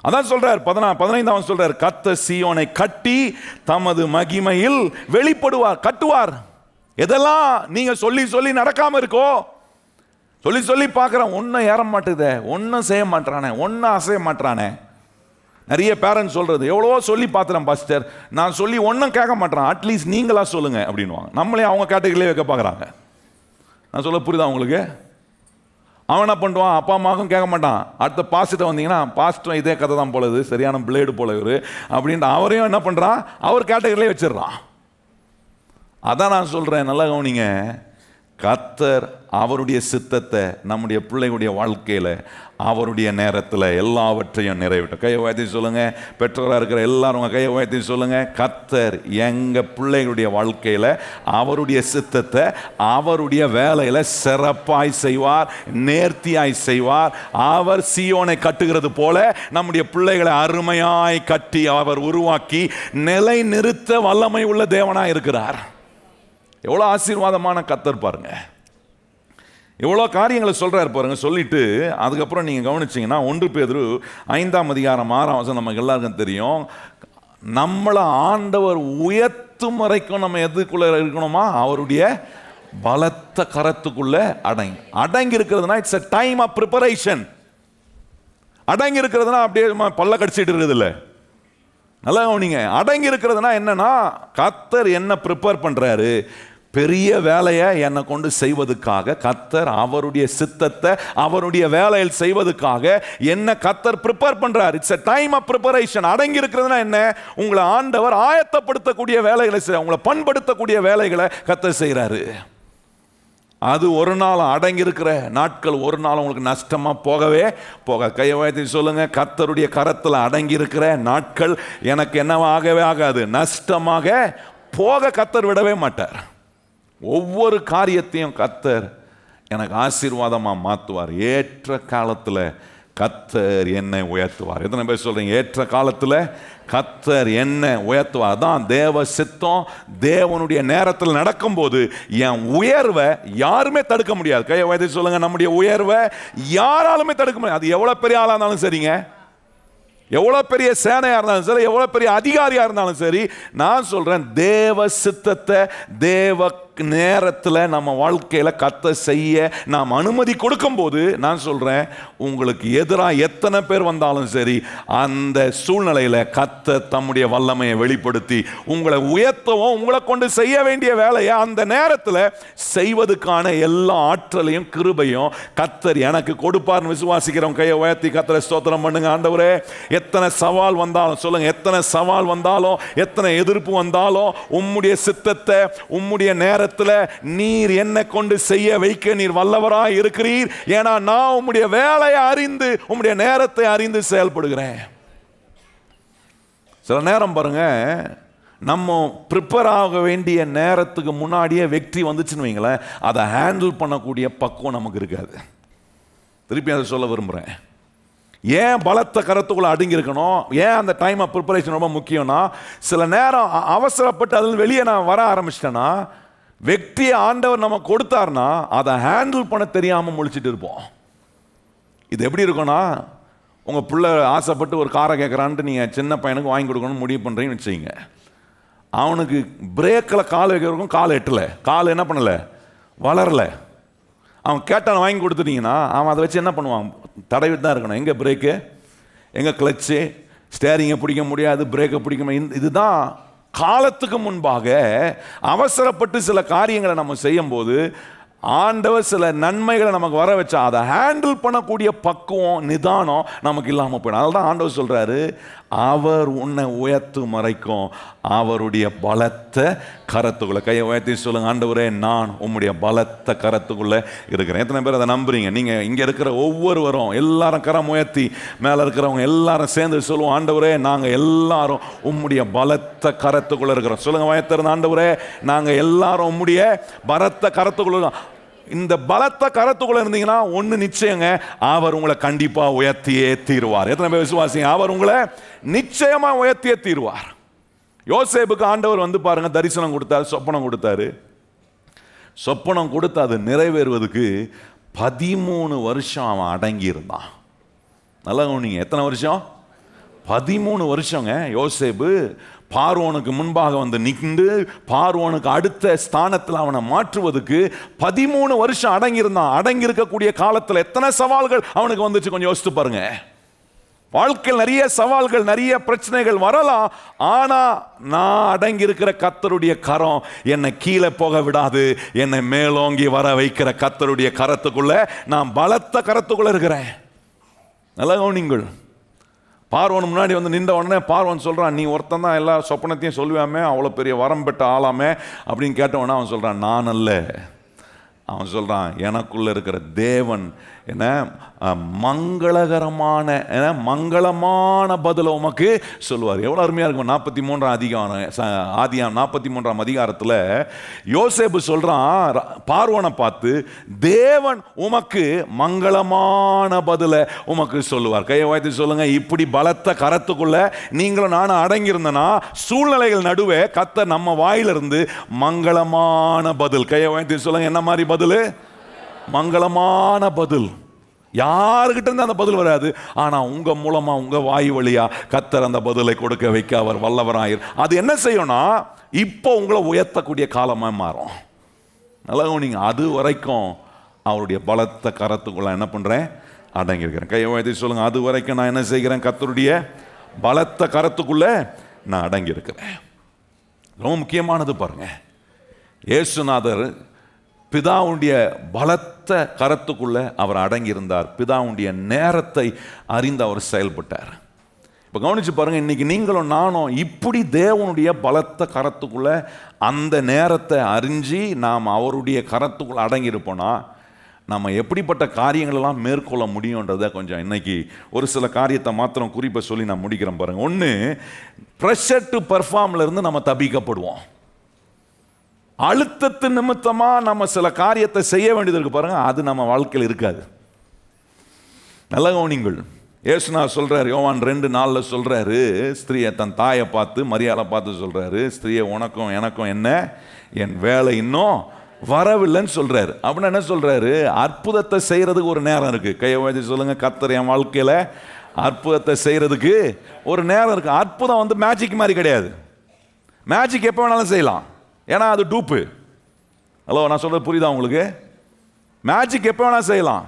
அதான் சொல்றார் 15 சொல்றார், கர்த்தர் சீயோனை கட்டி தமது மகிமையில் வெளிப்படுவார், கட்டுவார். எதெல்லாம் நீங்க சொல்லி சொல்லி நடக்காம இருக்கோ, சொல்லி சொல்லி பார்க்குறேன், ஒன்றும் ஏற மாட்டுதே, ஒன்றும் செய்ய மாட்டானே, ஒன்றும் அசைய மாட்டானே. நிறைய பேரண்ட்ஸ் சொல்றது, எவ்வளவோ சொல்லி பார்த்துறேன் பாஸ்டர், நான் சொல்லி ஒன்றும் கேட்க மாட்டேன், அட்லீஸ்ட் நீங்களா சொல்லுங்க அப்படின்வாங்க. நம்மளே அவங்க கேட்டகரியிலே வைக்க பார்க்குறாங்க. நான் சொல்ல புரியுதா உங்களுக்கு? அவன் என்ன பண்ணுவான்? அப்பா அம்மாவுக்கும் கேட்க மாட்டான். அடுத்த பாஸ்ட்டை வந்தீங்கன்னா, பாஸ்ட்டும் இதே கதை தான் போலது, சரியான பிளேடு போல இவர் அப்படின்ட்டு அவரையும் என்ன பண்ணுறான்? அவர் கேட்டகரியிலே வச்சிடறான். அதான் நான் சொல்கிறேன், நல்லா கவனிங்க. கர்த்தர் அவருடைய சித்தத்தை நம்முடைய பிள்ளைகளுடைய வாழ்க்கையில் அவருடைய நேரத்தில் எல்லாவற்றையும் நிறைவேற்றும். கையை உயர்த்தி சொல்லுங்க. பெற்றோராக இருக்கிற எல்லாரும் உங்கள் கையை உயர்த்தி சொல்லுங்க. கர்த்தர் எங்கள் பிள்ளைகளுடைய வாழ்க்கையில் அவருடைய சித்தத்தை அவருடைய வேலையில் சிறப்பாய் செய்வார், நேர்த்தியாய் செய்வார். அவர் சீயோனை கட்டுகிறது போல நம்முடைய பிள்ளைகளை அருமையாய் கட்டி அவர் உருவாக்கி நிலை நிறுத்த வல்லமை உள்ள தேவனாய் இருக்கிறார். எவ்வளோ ஆசீர்வாதமான கர்த்தர் பாருங்க. எவ்வளோ காரியங்களை சொல்கிறார் பாருங்க. சொல்லிட்டு அதுக்கப்புறம் நீங்கள் கவனிச்சிங்கன்னா 1 பேதுரு 5:6 நமக்கு எல்லாருக்கும் தெரியும். நம்மளை ஆண்டவர் உயர்த்தும் வரைக்கும் நம்ம எதுக்குள்ளே இருக்கணுமா? அவருடைய பலத்த கரத்துக்குள்ள அடங்கி இருக்கிறதுனா it's a time of preparation. அடங்கி இருக்கிறதுனா அப்படியே பல்ல கடிச்சிட்டு இருக்குது இல்லை. நல்லா கவனிங்க. அடங்கி இருக்கிறதுனா என்னன்னா, கர்த்தர் என்ன ப்ரிப்பேர் பண்ணுறாரு, பெரிய வேலையை என்னை கொண்டு செய்வதற்காக கர்த்தர் அவருடைய சித்தத்தை அவருடைய வேலையில் செய்வதற்காக என்ன கர்த்தர் ப்ரிப்பேர் பண்றார். It's a time of preparation. அடங்கி இருக்கிறதுனா என்ன? உங்களை ஆண்டவர் ஆயத்தப்படுத்தக்கூடிய வேலைகளை செய்ய, உங்களை பண்படுத்தக்கூடிய வேலைகளை கர்த்தர் செய்கிறாரு. அது ஒரு நாள் அடங்கி இருக்கிற நாட்கள் ஒரு நாள் உங்களுக்கு நஷ்டமா போகவே போக. கையை உயர்த்தி சொல்லுங்க, கர்த்தருடைய கரத்தில் அடங்கி இருக்கிற நாட்கள் எனக்கு என்னவாகவே ஆகாது, நஷ்டமாக போக கர்த்தர் விடவே மாட்டார். ஒவ்வொரு காரியத்தையும் கர்த்தர் எனக்கு ஆசீர்வாதமாக மாற்றுவார். ஏற்ற காலத்தில் கர்த்தர் என்னை உயர்த்துவார். எத்தனை பேர் சொல்றீங்க? ஏற்ற காலத்தில் கர்த்தர் என்னை உயர்த்துவார். தான் தேவ சித்தம். தேவனுடைய நேரத்தில் நடக்கும்போது என் உயர்வை யாருமே தடுக்க முடியாது. கையை உயர்த்தி சொல்லுங்க, நம்முடைய உயர்வை யாராலுமே தடுக்க முடியாது. அது எவ்வளோ பெரிய ஆளாக இருந்தாலும் சரிங்க, எவ்வளோ பெரிய சேனையாக இருந்தாலும் சரி, எவ்வளோ பெரிய அதிகாரியாக இருந்தாலும் சரி, நான் சொல்கிறேன், தேவ சித்தத்தை தேவ நேரத்தில் நம்ம வாழ்க்கையில் கர்த்தர் செய்ய நாம் அனுமதி கொடுக்கும்போது நான் சொல்கிறேன், உங்களுக்கு எதிராக எத்தனை பேர் வந்தாலும் சரி, அந்த சூழ்நிலையில் கர்த்தர் தம்முடைய வல்லமையை வெளிப்படுத்தி உங்களை உயர்த்தவும் உங்களை கொண்டு செய்ய வேண்டிய வேலையை அந்த நேரத்தில் செய்வதற்கான எல்லா ஆற்றலையும் கிருபையும் கர்த்தர் எனக்கு கொடுப்பார்னு விசுவாசிக்கிறோம். கையை உயர்த்தி கர்த்தரை ஸ்தோத்திரம் பண்ணுங்க. ஆண்டவரே, எத்தனை சவால் வந்தாலும் சொல்லுங்க, எத்தனை சவால் வந்தாலும் எத்தனை எதிர்ப்பு வந்தாலும் உம்முடைய சித்தத்தை உம்முடைய நேரத்தில் நீர் என்னை கொண்டு செய்ய வைக்க நீர் வல்லவராய் இருக்கிறீர். ஏன்னா நான் உம்முடைய வேலையை அறிந்து உம்முடைய நேரத்தை அறிந்து செயல்படுகிறேன். சில நேரம் பாருங்க, நம்ம ப்ரிப்பேர் ஆக வேண்டிய நேரத்துக்கு முன்னாடியே வெற்றி வந்துச்சுன்னு வைங்களேன், அதை ஹேண்டில் பண்ணக்கூடிய பக்குவம் நமக்கு இருக்காது. திருப்பி அதை சொல்ல விரும்புகிறேன். ஏன் பலத்த கரத்துக்குள்ள அடங்கி இருக்கணும், ஏன் அந்த டைம் ஆஃப் ப்ரிப்பரேஷன் ரொம்ப முக்கியம்னா, சில நேரம் அவசரப்பட்டு அதில் வெளியே நான் வர ஆரம்பிச்சிட்டேன்னா, வெற்றியை ஆண்டவர் நம்ம கொடுத்தாருன்னா அதை ஹேண்டில் பண்ண தெரியாமல் முழிச்சிட்டு இருப்போம். இது எப்படி இருக்கும்னா, உங்கள் பிள்ளை ஆசைப்பட்டு ஒரு காரை கேட்குறான்ட்டு நீங்கள் சின்ன பையனுக்கு வாங்கி கொடுக்கணும்னு முடிவு பண்ணுறீங்கன்னு வச்சுக்கிங்க. அவனுக்கு பிரேக்கில் கால் வைக்கிறதுக்கும் கால் எட்டலை, கால் என்ன பண்ணலை, வளரலை. அவன் கேட்டான் வாங்கி கொடுத்துட்டீங்கன்னா அவன் அதை வச்சு என்ன பண்ணுவான், தடவிட்டு தான் இருக்கணும். எங்கே பிரேக்கு, எங்கே கிளச்சு, ஸ்டேரிங்கை பிடிக்க முடியாது, பிரேக்கை பிடிக்க முடியாது. இதுதான் காலத்துக்கு முன்பாக அவசரப்பட்டு சில காரியங்களை நம்ம செய்யும்போது ஆண்டவர் சில நன்மைகளை நமக்கு வர வச்சா அதை ஹேண்டில் பண்ணக்கூடிய பக்குவம், நிதானம் நமக்கு இல்லாமல் போயிடும். அதனால தான் ஆண்டவர் சொல்றாரு, அவர் உன்னை உயர்த்தும் வரைக்கும் அவருடைய பலத்த கரத்துக்குள்ள. கையை உயர்த்தி சொல்லுங்க, ஆண்டவரே நான் உம்முடைய பலத்த கரத்துக்குள்ள இருக்கிறேன். எத்தனை பேர் அதை நம்புறீங்க? நீங்க இங்க இருக்கிற ஒவ்வொருவரும் எல்லாரும் கரம் உயர்த்தி, மேல இருக்கிறவங்க எல்லாரும் சேர்ந்து சொல்லுவோம், ஆண்டவரே நாங்க எல்லாரும் உம்முடைய பலத்த கரத்துக்குள்ள இருக்கிறோம். சொல்லுங்க உயர்த்திருந்த, ஆண்டவரே நாங்க எல்லாரும் உம்முடைய பலத்த கரத்துக்குள்ள. இந்த பலத்த கரத்துக்குள்ள இருந்தீங்கன்னா ஒண்ணு நிச்சயங்க, அவர் உங்களை கண்டிப்பா உயர்த்தியே தீருவார். எத்தனை பேர் விசுவாசிங்க? அவர் உங்களை நிச்சயமா உயர்த்தியே தீருவார். யோசேப்புக்கு ஆண்டவர் வந்து பாருங்க தரிசனம் கொடுத்தாரு, சொப்பனம் கொடுத்தாரு. சொப்பனம் கொடுத்து அது நிறைவேறுவதுக்கு 13 வருஷம் அவன் அடங்கி இருந்தான். நல்லா கவனிங்க, எத்தனை வருஷம்? 13 வருஷங்க. யோசேப்பு பார்வோனுக்கு முன்பாக வந்து நின்று பார்வோனுக்கு அடுத்த ஸ்தானத்தில் அவனை மாற்றுவதற்கு 13 வருஷம் அடங்கியிருந்தான். அடங்கி இருக்கக்கூடிய காலத்தில் எத்தனை சவால்கள் அவனுக்கு வந்துச்சு கொஞ்சம் யோசித்து பாருங்க. வாழ்க்கையில் நிறைய சவால்கள், நிறைய பிரச்சனைகள் வரலாம். ஆனா நான் அடங்கி இருக்கிற கர்த்தருடைய கரம் என்னை கீழே போக விடாது. என்னை மேலோங்கி வர வைக்கிற கர்த்தருடைய கரத்துக்குள்ள நான் பலத்த கரத்துக்குள்ள இருக்கிறேன். நல்லா கவனிங்கள். பார்வோன் முன்னாடி வந்து நின்ற உடனே பார்வோன் சொல்றான், நீ ஒருத்தன் தான் எல்லா சொப்பனத்தையும் சொல்லுவாமே, அவ்வளோ பெரிய வரம் பெற்ற ஆளாமே அப்படின்னு கேட்டவொடனே அவன் சொல்றான், நான் அல்ல. அவன் சொல்றான், எனக்குள்ள இருக்கிற தேவன் என்ன மங்களகரமான மங்களமான பதில உமக்கு சொல்லுவார். எவ்வளோ அருமையா இருக்கும். 43ஆம் ஆதியாகமம் 43ஆம் அதிகாரத்தில் யோசேப்பு சொல்றான் பார்வோனை பார்த்து, தேவன் உமக்கு மங்களமான பதில உமக்கு சொல்லுவார். கையை வாய்த்து சொல்லுங்க, இப்படி பலத்த கரத்துக்குள்ள நீங்களும் நானும் அடங்கியிருந்தனா சூழ்நிலைகள் நடுவே கர்த்தர் நம்ம வாயிலிருந்து மங்களமான பதில். கையை வாய்த்து சொல்லுங்க, என்ன மாதிரி பதில்? மங்களமான பதில். யாருக்கிட்ட இருந்து அந்த பதில் வராது, ஆனா உங்க மூலமா உங்க வாய் வழியா கர்த்தர் அந்த பதிலை கொடுக்க வைக்க அவர் வல்லவராயிரு. அது என்ன செய்யும்னா இப்போ உங்களை உயர்த்தக்கூடிய காலமா மாறும். நல்லா நீங்க அது வரைக்கும் அவருடைய பலத்த கரத்துக்குள்ள என்ன பண்றேன்? அடங்கி இருக்கிறேன். கையை உயர்த்தி சொல்லுங்க, அது வரைக்கும் நான் என்ன செய்கிறேன்? கர்த்தருடைய பலத்த கரத்துக்குள்ள நான் அடங்கி இருக்கிறேன். ரொம்ப முக்கியமானது பாருங்க, இயேசுநாதர் பிதாவுடைய பலத்த கரத்துக்குள்ள அவர் அடங்கியிருந்தார். பிதாவுடைய நேரத்தை அறிந்து அவர் செயல்பட்டார். இப்போ கவனிச்சு பாருங்க, இன்னைக்கு நீங்களும் நானும் இப்படி தேவனுடைய பலத்த கரத்துக்குள்ள அந்த நேரத்தை அறிஞ்சு நாம் அவருடைய கரத்துக்குள்ள அடங்கியிருப்போனா நம்ம எப்படிப்பட்ட காரியங்களெல்லாம் மேற்கொள்ள முடியுன்றதை கொஞ்சம் இன்னைக்கு ஒரு சில காரியத்தை மாத்திரம் குறிப்பை சொல்லி நான் முடிக்கிறேன் பாருங்க. ஒன்று, ப்ரெஷர் டு பெர்ஃபார்ம்ல இருந்து நம்ம தப்பிக்கப்படுவோம். அழுத்தத்து நிமித்தமா நம்ம சில காரியத்தை செய்ய வேண்டியது இருக்கு பாருங்க, அது நம்ம வாழ்க்கையில் இருக்காது. நல்ல கவனிங்கள். இயேசுநாதர் சொல்றாரு, யோவான் 2:4 சொல்றாரு, ஸ்திரீயை தன் தாயை பார்த்து மரியாதை பார்த்து சொல்றாரு, ஸ்திரீயை உனக்கும் எனக்கும் என்ன, என் வேலை இன்னும் வரவில்லைன்னு சொல்றாரு. அப்படின்னா என்ன சொல்றாரு? அற்புதத்தை செய்யறதுக்கு ஒரு நேரம் இருக்கு. கையை வச்சு சொல்லுங்க, கர்த்தர் என் வாழ்க்கையில அற்புதத்தை செய்யறதுக்கு ஒரு நேரம் இருக்கு. அற்புதம் வந்து மேஜிக் மாதிரி கிடையாது. மேஜிக் எப்போ வேணாலும் செய்யலாம், ஏன்னா அது டூப்பு. ஹலோ, நான் சொல்றது புரியுதா உங்களுக்கு? மேஜிக் எப்போ வேணாலும் செய்யலாம்,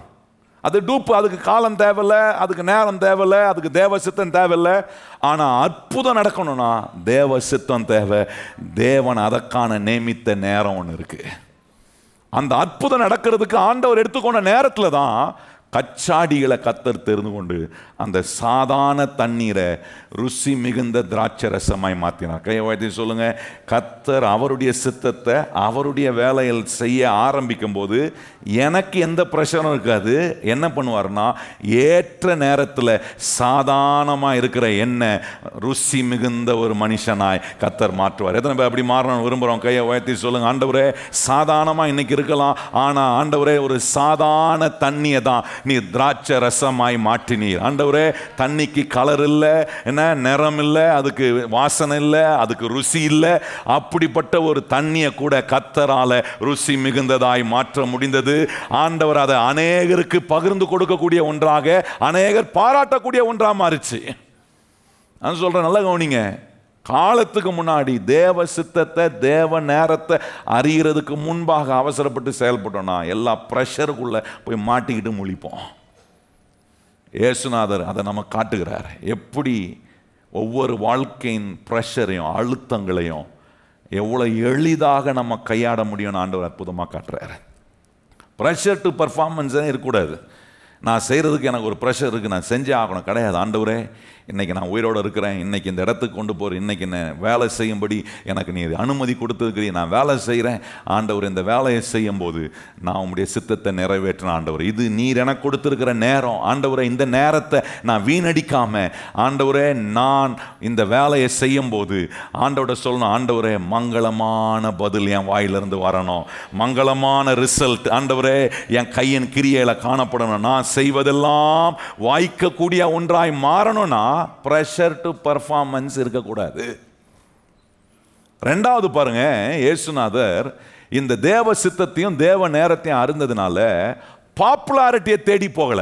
அது டூப்பு. அதுக்கு காலம் தேவையில்லை, அதுக்கு நேரம் தேவையில்லை, அதுக்கு தேவ சித்தம் தேவையில்லை. ஆனால் அற்புதம் நடக்கணும்னா தேவ சித்தம் தேவை. தேவன் அதற்கான நியமித்த நேரம் ஒன்று இருக்கு. அந்த அற்புதம் நடக்கிறதுக்கு ஆண்டவர் எடுத்துக்கொண்ட நேரத்தில் தான் கச்சாடிகளை கர்த்தர் தெரிந்து கொண்டு அந்த சாதாரண தண்ணீரை ருசி மிகுந்த திராட்சை ரசமாய் மாற்றினார். கையை வாய்த்தி சொல்லுங்க, கர்த்தர் அவருடைய சித்தத்தை அவருடைய வேலையில் செய்ய ஆரம்பிக்கும் போது எனக்கு எந்த பிரஷரும் இருக்காது. என்ன பண்ணுவார்னா, ஏற்ற நேரத்தில் சாதாரணமாக இருக்கிற எண்ணெய் ருசி மிகுந்த ஒரு மனுஷனாய் கர்த்தர் மாற்றுவார். எத்தனை பேர் அப்படி மாறணும் விரும்புகிறோம்? கையை உயர்த்தி சொல்லுங்க, ஆண்டவரே சாதாரணமாக இன்னைக்கு இருக்கலாம், ஆனால் ஆண்டவரே ஒரு சாதாரண தண்ணியை தான் நீ திராட்சை ரசமாய் மாற்றினீர். ஆண்டவரே தண்ணிக்கு கலர் இல்லை, என்ன நிறம் இல்லை, அதுக்கு வாசனை இல்லை, அதுக்கு ருசி இல்லை. அப்படிப்பட்ட ஒரு தண்ணியை கூட கர்த்தரால ருசி மிகுந்ததாய் மாற்ற முடிந்தது. ஆண்டவர் அதை அநேகருக்கு பகிர்ந்து கொடுக்கக்கூடிய ஒன்றாக, அநேகர் பாராட்டக்கூடிய ஒன்றாக மாறிச்சு. நான் சொல்றேன், நல்லா கவனிங்க. காலத்துக்கு முன்னாடி தேவ சித்தத்தை தேவ நேரத்தை அறியறதுக்கு முன்பாக அவசரப்பட்டு செயல்பட்டோம்னா எல்லா ப்ரெஷருக்குள்ள போய் மாட்டிக்கிட்டு முழிப்போம். இயேசுநாதர் அதை நம்ம காட்டுகிறார். எப்படி ஒவ்வொரு வாழ்க்கையின் ப்ரெஷரையும் அழுத்தங்களையும் எவ்வளோ எளிதாக நம்ம கையாட முடியும்னு ஆண்டவர் அற்புதமாக காட்டுறாரு. ப்ரெஷர் டு பர்ஃபார்மன்ஸே இருக்கக்கூடாது. நான் செய்கிறதுக்கு எனக்கு ஒரு ப்ரெஷர் இருக்குது, நான் செஞ்சே ஆகணும் கிடையாது. ஆண்டவரே இன்றைக்கி நான் உயிரோடு இருக்கிறேன், இன்றைக்கி இந்த இடத்துக்கு கொண்டு போகிறேன், இன்றைக்கி என்ன வேலை செய்யும்படி எனக்கு நீ அனுமதி கொடுத்துருக்கிறீ, நான் வேலை செய்கிறேன் ஆண்டவர். இந்த வேலையை செய்யும்போது நான் உங்களுடைய சித்தத்தை நிறைவேற்றின ஆண்டவர். இது நீர் எனக்கு கொடுத்துருக்கிற நேரம் ஆண்டவரே. இந்த நேரத்தை நான் வீணடிக்காமல் ஆண்டவரே நான் இந்த வேலையை செய்யும்போது ஆண்டவரை சொல்லணும், ஆண்டவரே மங்களமான பதில் என் வாயிலிருந்து வரணும், மங்களமான ரிசல்ட் ஆண்டவரே என் கையின் கிரியையில் காணப்படணும், நான் செய்வதெல்லாம் வாய்க்கக்கூடிய ஒன்றாய் மாறணும்னா பிரஷர் டு பர்ஃபார்மன்ஸ் இருக்கக்கூடாது. ரெண்டாவது பாருங்க, இயேசுநாதர் இந்த தேவ சித்தத்தையும் தேவ நேரத்தையும் அறிந்ததுனால பாப்புலாரிட்டியை தேடி போகல,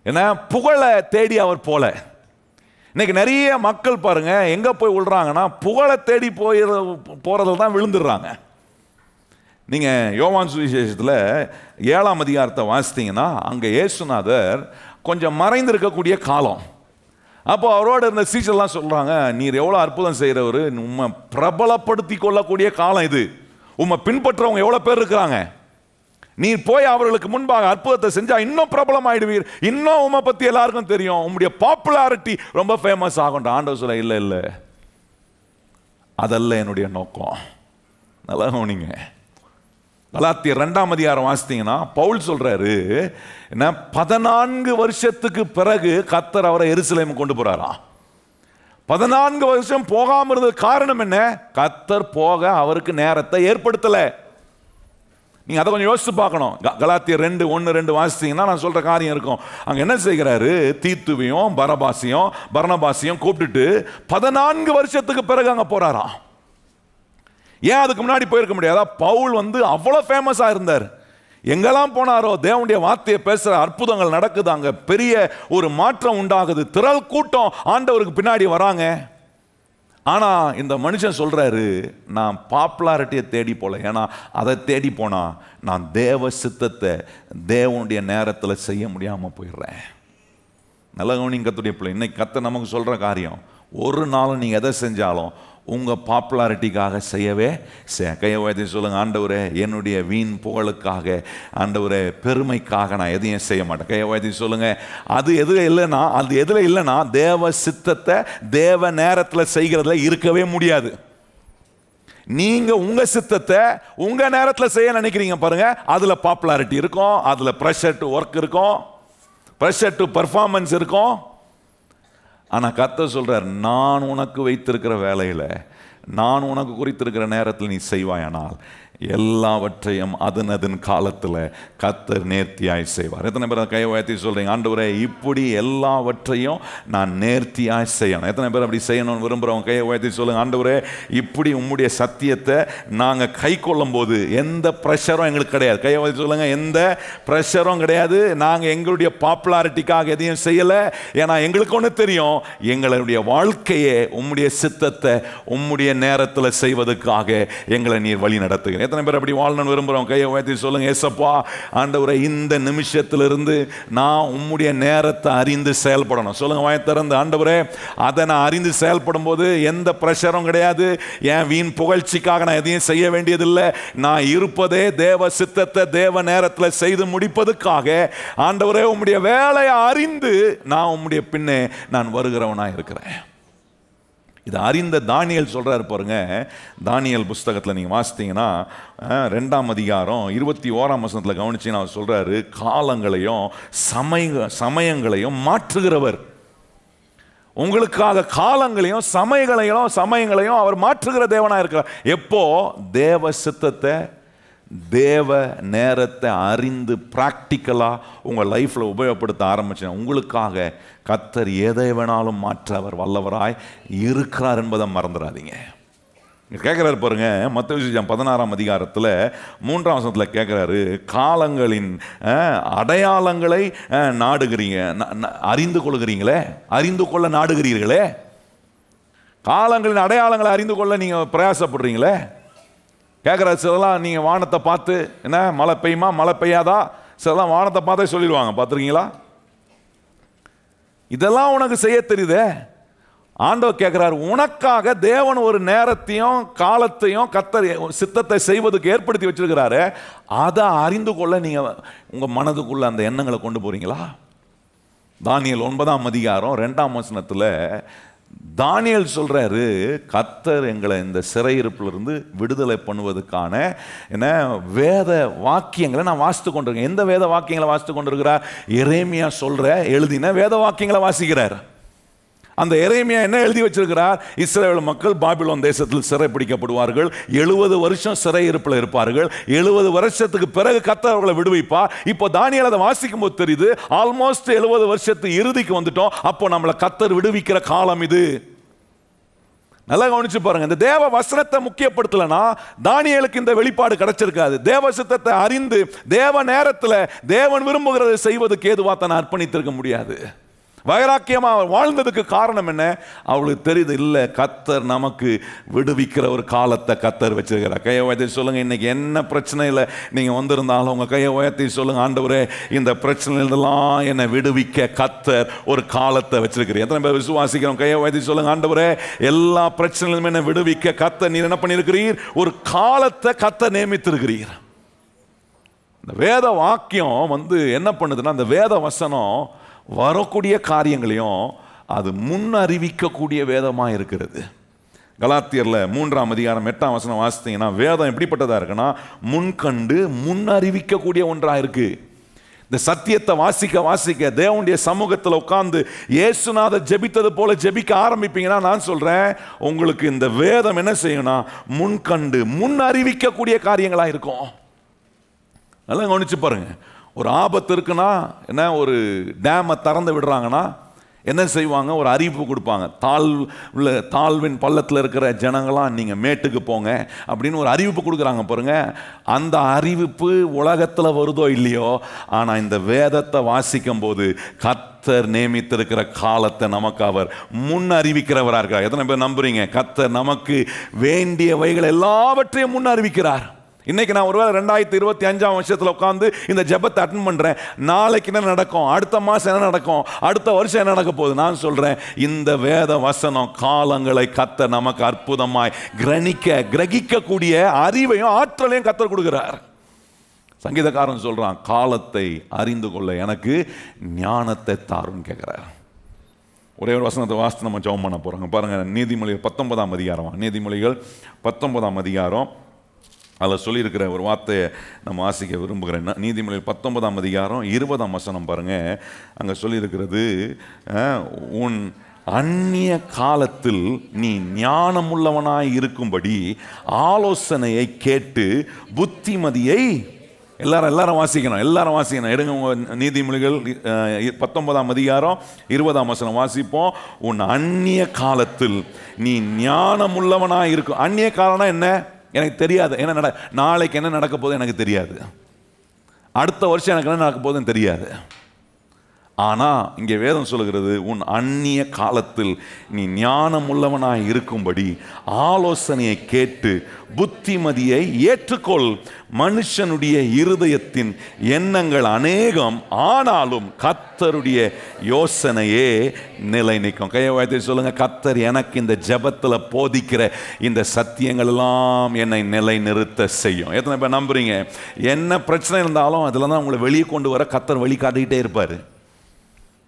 ஏன்னா புகழை தேடி அவர் போல. இன்னைக்கு நிறைய மக்கள் பாருங்க எங்க போய் விழுறாங்கன்னா புகழை தேடி போறதுல தான் விழுந்துடுறாங்க. நீங்க யோவான் சுவிசேஷத்தில் 7ஆம் அதிகாரத்தை வாசித்தீங்கன்னா அங்கே இயேசுநாதர் கொஞ்சம் மறைந்திருக்கக்கூடிய காலம். அப்போ அவரோட இருந்த சீஷர்லாம் சொல்றாங்க, நீர் எவ்வளோ அற்புதம் செய்கிறவர், உண்மை பிரபலப்படுத்தி கொள்ளக்கூடிய காலம் இது, உண்மை பின்பற்றவங்க எவ்வளோ பேர் இருக்கிறாங்க, நீர் போய் அவர்களுக்கு முன்பாக அற்புதத்தை செஞ்சா இன்னும் பிரபலம் ஆயிடுவீர், இன்னும் உண்மை பற்றி எல்லாருக்கும் தெரியும், உங்களுடைய பாப்புலாரிட்டி ரொம்ப ஃபேமஸ் ஆகும். ஆண்டவர் சொல்ல, இல்லை இல்லை அதல்ல என்னுடைய நோக்கம். நல்லா கவனிங்க, கலாத்தியர் 2ஆம் அதிகாரம் வாசித்தீங்கன்னா பவுல் சொல்றாரு, என்ன 14 வருஷத்துக்கு பிறகு கர்த்தர் அவரை எருசலேமுக்கு கொண்டு போறாராம். 14 வருஷம் போகாம இருந்தது காரணம் என்ன? கர்த்தர் போக அவருக்கு நேரத்தை ஏற்படுத்தல. நீங்க அதை கொஞ்சம் யோசிச்சு பார்க்கணும். கலாத்தியர் 2:1-2 வாசித்தீங்கன்னா நான் சொல்ற காரியம் இருக்கும். அங்க என்ன செய்கிறாரு, தீத்துவையும் பர்னபாசையும் கூப்பிட்டுட்டு 14 வருஷத்துக்கு பிறகு அங்க போறாராம். ஏன் அதுக்கு முன்னாடி போயிருக்க முடியாதா? பவுல் அவ்வளோ ஃபேமஸாக இருந்தார். எங்கெல்லாம் போனாரோ தேவனுடைய வார்த்தையை பேசுகிற அற்புதங்கள் நடக்குது, அங்கே பெரிய ஒரு மாற்றம் உண்டாகுது, திரள் கூட்டம் ஆண்டவருக்கு பின்னாடி வராங்க. ஆனால் இந்த மனுஷன் சொல்கிறாரு, நான் பாப்புலாரிட்டியை தேடி போகல, ஏன்னா அதை தேடி போனால் நான் தேவ சித்தத்தை தேவனுடைய நேரத்தில் செய்ய முடியாமல் போயிடுறேன். நல்ல கவனிங்க கர்த்தருடைய பிள்ளை, இன்னைக்கு கர்த்தர் நமக்கு சொல்கிற காரியம், ஒரு நாள் நீங்கள் எதை செஞ்சாலும் உங்கள் பாப்புலாரிட்டிக்காக செய்யவே கையை உயர்த்தி சொல்லுங்கள், ஆண்டவரே என்னுடைய வீண் புகழுக்காக, ஆண்டவரே பெருமைக்காக நான் எதையும் செய்ய மாட்டேன். கையை உயர்த்தி சொல்லுங்கள். அது எதில் இல்லைன்னா தேவ சித்தத்தை தேவ நேரத்தில் செய்கிறதுல இருக்கவே முடியாது. நீங்கள் உங்கள் சித்தத்தை உங்கள் நேரத்தில் செய்ய நினைக்கிறீங்க பாருங்க, அதில் பாப்புலாரிட்டி இருக்கும், அதில் ப்ரெஷர் டு ஒர்க் இருக்கும், ப்ரெஷர் டு பர்ஃபார்மன்ஸ் இருக்கும். ஆனால் கர்த்தர் சொல்றார், நான் உனக்கு வைத்திருக்கிற வேலையில், நான் உனக்கு குறித்திருக்கிற நேரத்தில் நீ செய்வாயானால் எல்லாவற்றையும் அதன் காலத்தில் கர்த்தர் நேர்த்தியாய் செய்வார். எத்தனை பேர் கையை உயர்த்தி சொல்றீங்க, ஆண்டவரே இப்படி எல்லாவற்றையும் நான் நேர்த்தியாய் செய்யணும்? எத்தனை பேர் அப்படி செய்யணும்னு விரும்புகிறவங்க கையை உயர்த்தி சொல்லுங்க, ஆண்டவரே இப்படி உம்முடைய சத்தியத்தை நாங்கள் கை கொள்ளும் போது எந்த ப்ரெஷரும் எங்களுக்கு கிடையாது. கையை உயர்த்தி சொல்லுங்க, எந்த ப்ரெஷரும் கிடையாது. நாங்கள் எங்களுடைய பாப்புலாரிட்டிக்காக எதையும் செய்யலை. ஏன்னா எங்களுக்கு ஒன்று தெரியும், எங்களுடைய வாழ்க்கையே உம்முடைய சித்தத்தை உம்முடைய நேரத்தில் செய்வதற்காக எங்களை நீர் வழி நடத்துகிறேன். எத்தனை பேர் அப்படி வாழணும்னு விரும்புகிறோம்? கையை உயர்த்தி சொல்லுங்க, ஏசப்பா ஆண்டவரே இந்த நிமிஷத்திலிருந்து நான் உம்முடைய நேரத்தை அறிந்து செயல்படணும். சொல்லுங்க வாயை திறந்து, ஆண்டவரே அதை நான் அறிந்து செயல்படும் போது எந்த பிரஷரும் கிடையாது, என் வீண் புகழ்ச்சிக்காக நான் எதையும் செய்ய வேண்டியதில்லை. நான் இருப்பதே தேவ சித்தத்தை தேவ நேரத்தில் செய்து முடிப்பதற்காக. ஆண்டவரே உம்முடைய வேலையை அறிந்து நான் உம்முடைய பின்னே நான் வருகிறவனாக இருக்கிறேன். இதை அறிந்த தானியேல் சொல்கிறார் பாருங்க. தானியேல் புஸ்தகத்தில் நீங்கள் வாசித்தீங்கன்னா 2ஆம் அதிகாரம் 21ஆம் வசனத்தில் கவனிச்சிங்கன்னா அவர் சொல்கிறாரு, காலங்களையும் சமயங்களையும் மாற்றுகிறவர். உங்களுக்காக காலங்களையும் சமயங்களையும் அவர் மாற்றுகிற தேவனாக இருக்கிறார். எப்போ தேவ சித்தத்தை தேவ நேரத்தை அறிந்து பிராக்டிக்கலாக உங்கள் லைஃப்பில் உபயோகப்படுத்த ஆரம்பிச்சேன், உங்களுக்காக கர்த்தர் எதை வேணாலும் மாற்ற அவர் வல்லவராய் இருக்கிறார் என்பதை மறந்துடாதீங்க. கேட்குறாரு பாருங்க, மத்தேயு 16ஆம் அதிகாரத்தில் 3ஆம் வசனத்தில் கேட்குறாரு, காலங்களின் அடையாளங்களை நாடுகிறீங்க, அறிந்து கொள்கிறீங்களே, அறிந்து கொள்ள நாடுகிறீர்களே. காலங்களின் அடையாளங்களை அறிந்து கொள்ள நீங்கள் பிரயாசப்படுறீங்களே. கேட்குறாரு, சிலலாம் நீங்கள் வானத்தை பார்த்து என்ன மழை பெய்யுமா மழை பெய்யாதா, சிலலாம் வானத்தை பார்த்தே சொல்லிடுவாங்க, பார்த்துருக்கீங்களா? இதெல்லாம் உனக்கு செய்ய தெரியுதே, ஆண்டவர் கேட்கிறார், உனக்காக தேவன் ஒரு நேரத்தையும் காலத்தையும் கர்த்தர் சித்தத்தை செய்வதற்கு ஏற்படுத்தி வச்சிருக்கிறாரு. அதை அறிந்து கொள்ள நீங்க உங்க மனதுக்குள்ள அந்த எண்ணங்களை கொண்டு போறீங்களா? தானியேல் 9ஆம் அதிகாரம் 2ஆம் வசனத்துல தானியேல் சொல்றாரு, கர்த்தர் எங்களை இந்த சிறையிருப்பிலிருந்து விடுதலை பண்ணுவதற்கான என்ன வேத வாக்கியங்களை நான் வாசித்து கொண்டிருக்கேன். எந்த வேத வாக்கியங்களை வாசித்து கொண்டிருக்கிறார்? எரேமியா எழுதின வேத வாக்கியங்களை வாசிக்கிறார். அந்த எரேமியா என்ன எழுதி வச்சிருக்கிறார்? இஸ்ரவேல் மக்கள் பாபிலோன் தேசத்தில் சிறை பிடிக்கப்படுவார்கள், 70 வருஷம் சிறையிருப்பில் இருப்பார்கள், 70 வருஷத்துக்கு பிறகு கர்த்தர் அவர்களை விடுவிப்பார். இப்போ தானியேல் அதை வாசிக்கும் போது தெரியுது, ஆல்மோஸ்ட் 70 வருஷத்து இறுதிக்கு வந்துட்டோம். அப்போ நம்மளை கர்த்தர் விடுவிக்கிற காலம் இது. நல்லா கவனிச்சு பாருங்க. இந்த தேவ வசனத்தை முக்கியப்படுத்தலனா தானியேலுக்கு இந்த வெளிப்பாடு கிடைச்சிருக்காது. தேவ சித்தத்தை அறிந்து தேவ நேரத்தில் தேவன் விரும்புகிறதை செய்வதற்கு ஏதுவா தன்னை அர்ப்பணித்திருக்க முடியாது. வைராக்கியமா அவர் வாழ்ந்ததுக்கு காரணம் என்ன? அவளுக்கு தெரியுது, இல்லை கர்த்தர் நமக்கு விடுவிக்கிற ஒரு காலத்தை கர்த்தர் வச்சிருக்கிறார். கையை உயர்த்தி சொல்லுங்க, இன்னைக்கு என்ன பிரச்சனையில் நீங்க வந்திருந்தாலும் உங்க கையை உயர்த்தி சொல்லுங்க, ஆண்டவரே இந்த பிரச்சனைலாம் என்னை விடுவிக்க கர்த்தர் ஒரு காலத்தை வச்சிருக்கிறீர். எத்தனை பேர் விசுவாசிக்கிறோம்? கையை உயர்த்தி சொல்லுங்க, ஆண்டவரே எல்லா பிரச்சனையிலும் என்னை விடுவிக்க கர்த்தர் நீர் என்ன பண்ணியிருக்கிறீர்? ஒரு காலத்தை கர்த்தர் நியமித்திருக்கிறீர். இந்த வேத வாக்கியம் என்ன பண்ணுதுன்னா, அந்த வேத வசனம் வரக்கூடிய காரியங்களையும் அது முன் அறிவிக்கக்கூடிய வேதமாக இருக்கிறது. கலாத்தியர்ல 3ஆம் அதிகாரம் 8ஆம் வசனம் வாசித்தீங்கன்னா வேதம் எப்படிப்பட்டதா இருக்குன்னா, முன்கண்டு முன் அறிவிக்கக்கூடிய ஒன்றாக இருக்கு. இந்த சத்தியத்தை வாசிக்க வாசிக்க தேவனுடைய சமூகத்தில் உட்கார்ந்து இயேசுநாதர் ஜெபித்தது போல ஜெபிக்க ஆரம்பிப்பீங்கன்னா, நான் சொல்றேன் உங்களுக்கு இந்த வேதம் என்ன செய்யும்னா முன்கண்டு முன் அறிவிக்கக்கூடிய காரியங்களா இருக்கும். நல்லா கவனிச்சு பாருங்க. ஒரு ஆபத்து இருக்குன்னா என்ன, ஒரு டேமை திறந்து விடுறாங்கன்னா என்ன செய்வாங்க? ஒரு அறிவிப்பு கொடுப்பாங்க. தாழ்வின் பள்ளத்தில் இருக்கிற ஜனங்களாம் நீங்கள் மேட்டுக்கு போங்க அப்படின்னு ஒரு அறிவிப்பு கொடுக்குறாங்க பாருங்க. அந்த அறிவிப்பு உலகத்தில் வருதோ இல்லையோ, ஆனால் இந்த வேதத்தை வாசிக்கும் போது கர்த்தர் நியமித்திருக்கிற காலத்தை நமக்கு அவர் முன் அறிவிக்கிறவராக இருக்கிறார். எத்தனை பேர் நம்புறீங்க? கர்த்தர் நமக்கு வேண்டியவைகள் எல்லாவற்றையும் முன் அறிவிக்கிறார். இன்னைக்கு நான் ஒருவேளை 2025ஆம் வருஷத்தில் உட்காந்து இந்த ஜெபத்தை அட்டெண்ட் பண்றேன். நாளைக்கு என்ன நடக்கும், அடுத்த மாசம் என்ன நடக்கும், அடுத்த வருஷம் என்ன நடக்க போகுது? நான் சொல்றேன், இந்த வேத வசனம் காலங்களை கர்த்தர் நமக்கு அற்புதமாய் கிரகிக்கக்கூடிய அறிவையும் ஆற்றலையும் கர்த்தர் கொடுக்கிறார். சங்கீதக்காரன் சொல்றான், காலத்தை அறிந்து கொள்ள எனக்கு ஞானத்தை தாருன்னு கேட்கிறார். ஒரே ஒரு வசனத்தை வாசித்து நம்ம ஜெபம் பண்ண போறோங்க. பாருங்க, நீதிமொழிகள் 19ஆம் அதிகாரம், நீதிமொழிகள் 19ஆம் அதிகாரம், அதில் சொல்லியிருக்கிற ஒரு வார்த்தையை நம்ம வாசிக்க விரும்புகிறேன். நீதிமொழிகள் 19ஆம் அதிகாரம் 20ஆம் வசனம் பாருங்க. அங்கே சொல்லியிருக்கிறது, உன் அந்நிய காலத்தில் நீ ஞானமுள்ளவனாய் இருக்கும்படி ஆலோசனையை கேட்டு புத்திமதியை எல்லாரும் வாசிக்கணும். எடுங்க உங்க நீதிமொழிகள் 19ஆம் அதிகாரம் 20ஆம் வசனம் வாசிப்போம். உன் அந்நிய காலத்தில் நீ ஞானமுள்ளவனாய் இருக்கும். அந்நிய காலம்னா என்ன? எனக்கு தெரியாது. என்ன நாளைக்கு என்ன நடக்க போகுது எனக்கு தெரியாது. அடுத்த வருஷம் எனக்கு என்ன நடக்க போகுதுன்னு தெரியாது. ஆனால் இங்கே வேதம் சொல்லுகிறது, உன் அந்நிய காலத்தில் நீ ஞானமுள்ளவனாய் இருக்கும்படி ஆலோசனையை கேட்டு புத்திமதியை ஏற்றுக்கொள். மனுஷனுடைய இருதயத்தின் எண்ணங்கள் அநேகம், ஆனாலும் கர்த்தருடைய யோசனையே நிலை நிற்கும். கையை வாய்த்து சொல்லுங்க, கர்த்தர் எனக்கு இந்த ஜெபத்தில் போதிக்கிற இந்த சத்தியங்கள் எல்லாம் என்னை நிலை நிறுத்த செய்யும். எத்தனை பேர் நம்புறீங்க? என்ன பிரச்சனை இருந்தாலும் அதில் தான் உங்களை வெளியே கொண்டு வர கர்த்தர் வழி காட்டிக்கிட்டே இருப்பார்.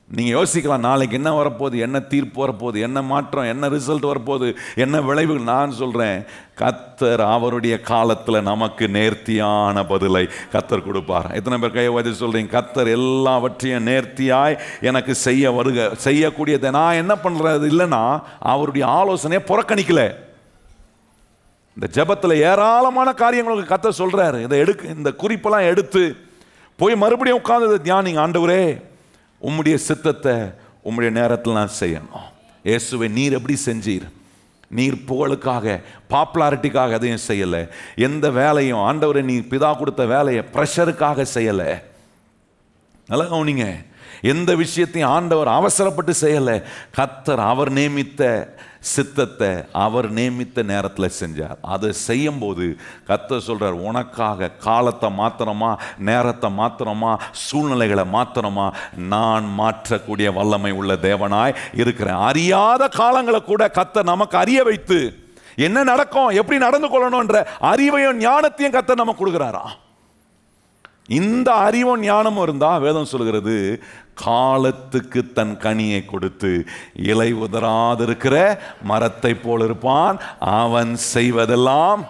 நீங்கள் யோசிக்கலாம், நாளைக்கு என்ன வரப்போகுது, என்ன தீர்ப்பு வரப்போகுது, என்ன மாற்றம், என்ன ரிசல்ட் வரப்போகுது, என்ன விளைவுகள். நான் சொல்கிறேன், கர்த்தர் அவருடைய காலத்தில் நமக்கு நேர்த்தியான பதிலை கர்த்தர் கொடுப்பார். எத்தனை பேர் கையை வச்சு சொல்கிறீங்க, கர்த்தர் எல்லாவற்றையும் நேர்த்தியாய் எனக்கு செய்யக்கூடியதை நான் என்ன பண்ணுறது இல்லைன்னா அவருடைய ஆலோசனையை புறக்கணிக்கல. இந்த ஜெபத்தில் ஏராளமான காரியங்களுக்கு கர்த்தர் சொல்கிறாரு. இந்த குறிப்பெல்லாம் எடுத்து போய் மறுபடியும் உட்கார்ந்து தியானிங்க. ஆண்டவரே, உம்முடைய சித்தத்தை உம்முடைய நேரத்தில் நான் செய்யணும். இயேசுவை நீர் எப்படி செஞ்சீர்? நீர் புகழுக்காக, பாப்புலாரிட்டிக்காக எதையும் செய்யலை. எந்த வேலையும் ஆண்டவரை நீ பிதா கொடுத்த வேலையை ப்ரெஷருக்காக செய்யலை. நல்லா கவனிங்க, எந்த விஷயத்தையும் ஆண்டவர் அவசரப்பட்டு செய்யலை. கர்த்தர் அவர் நியமித்த சித்தத்தை அவர் நியமித்த நேரத்தில் செஞ்சார். அதை செய்யும் போது கர்த்தர் சொல்றார், உனக்காக காலத்தை மாத்திரமா, நேரத்தை மாத்திரமா, சூழ்நிலைகளை மாத்திரமா நான் மாற்றக்கூடிய வல்லமை உள்ள தேவனாய் இருக்கிறேன். அறியாத காலங்களை கூட கர்த்தர் நமக்கு அறிய வைத்து என்ன நடக்கும், எப்படி நடந்து கொள்ளணும்ன்ற அறிவையும் ஞானத்தையும் கர்த்தர் நமக்கு கொடுக்கிறாரா. இந்த அறிவும் ஞானமும் இருந்தா வேதம் சொல்கிறது, காலத்துக்கு தன் கனியை கொடுத்து இலை உதராதிருக்கிற மரத்தை போல் இருப்பான், அவன் செய்வதெல்லாம்.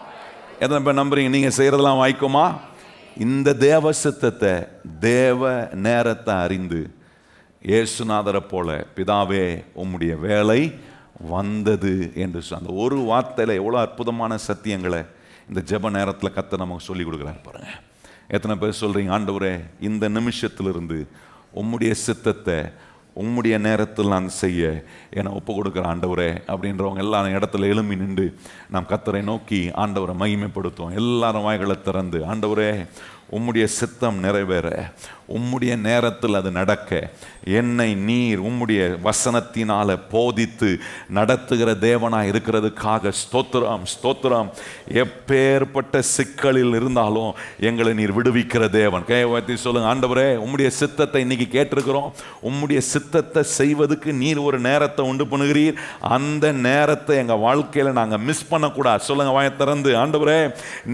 எத்தனை பேர் நம்புறீங்க நீங்க செய்யறதெல்லாம் வாய்க்குமா? இந்த தேவ சித்தத்தை, தேவ நேரத்தை அறிந்து இயேசுநாதரை போல, பிதாவே உம்முடைய வேலை வந்தது என்று அந்த ஒரு வார்த்தையில் எவ்வளோ அற்புதமான சத்தியங்களை இந்த ஜெப நேரத்தில் கர்த்தர் நமக்கு சொல்லி கொடுக்குறாரு பாருங்க. எத்தனை பேர் சொல்றீங்க, ஆண்டவரே இந்த நிமிஷத்திலிருந்து உம்முடைய சித்தத்தை உம்முடைய நேரத்தில் நான் செய்ய என்னை ஒப்பு கொடுக்குற ஆண்டவரே அப்படின்றவங்க எல்லாரும் இடத்துல எழும்பி நின்று நாம் கர்த்தரை நோக்கி ஆண்டவரை மகிமைப்படுத்துவோம். எல்லாரும் வாய்களை திறந்து, ஆண்டவரே உம்முடைய சித்தம் நிறைவேற, உம்முடைய நேரத்தில் அது நடக்க என்னை நீர் உம்முடைய வசனத்தினால போதித்து நடத்துகிற தேவனாய் இருக்கிறதுக்காக ஸ்தோத்திரம், ஸ்தோத்திரம். எப்பேற்பட்ட சிக்கலில் இருந்தாலும் எங்களை நீர் விடுவிக்கிற தேவன். கையவாத்தி சொல்லுங்க, ஆண்டவரே உம்முடைய சித்தத்தை இன்னைக்கு கேட்டிருக்கிறோம், உம்முடைய சித்தத்தை செய்வதற்கு நீர் ஒரு நேரத்தை உண்டு பண்ணுகிறீர், அந்த நேரத்தை எங்கள் வாழ்க்கையில் நாங்கள் மிஸ் பண்ணக்கூடாது. சொல்லுங்க வாயை திறந்து, ஆண்டவரே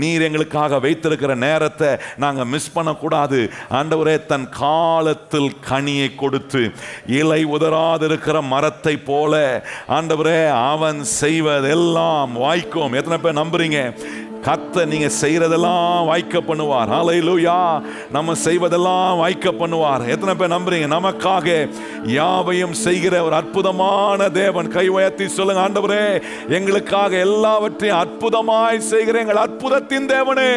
நீர் எங்களுக்காக வைத்திருக்கிற நேரத்தை நாங்கள் மிஸ் பண்ணக்கூடாது. ஆண்டவரே தன் காலத்தில் கனியை கொடுத்து இலை உதராதிருக்கிற மரத்தை போல ஆண்டவரே அவன் செய்வதெல்லாம் வாய்க்கும். எத்தனை பேர் நம்புறீங்க? கர்த்தர் நீங்க செய்யறதெல்லாம் வாய்க்க பண்ணுவார். ஹல்லேலூயா. நம்ம செய்வதெல்லாம் வாய்க்க பண்ணுவார். எத்தனை பேர் நம்புறீங்க? நமக்காக யாவையும் செய்கிற ஒரு அற்புதமான தேவன். கை உயர்த்தி சொல்லுங்க, ஆண்டவரே எங்களுக்காக எல்லாவற்றையும் அற்புதமாய் செய்கிற எங்கள் அற்புதத்தின் தேவனே,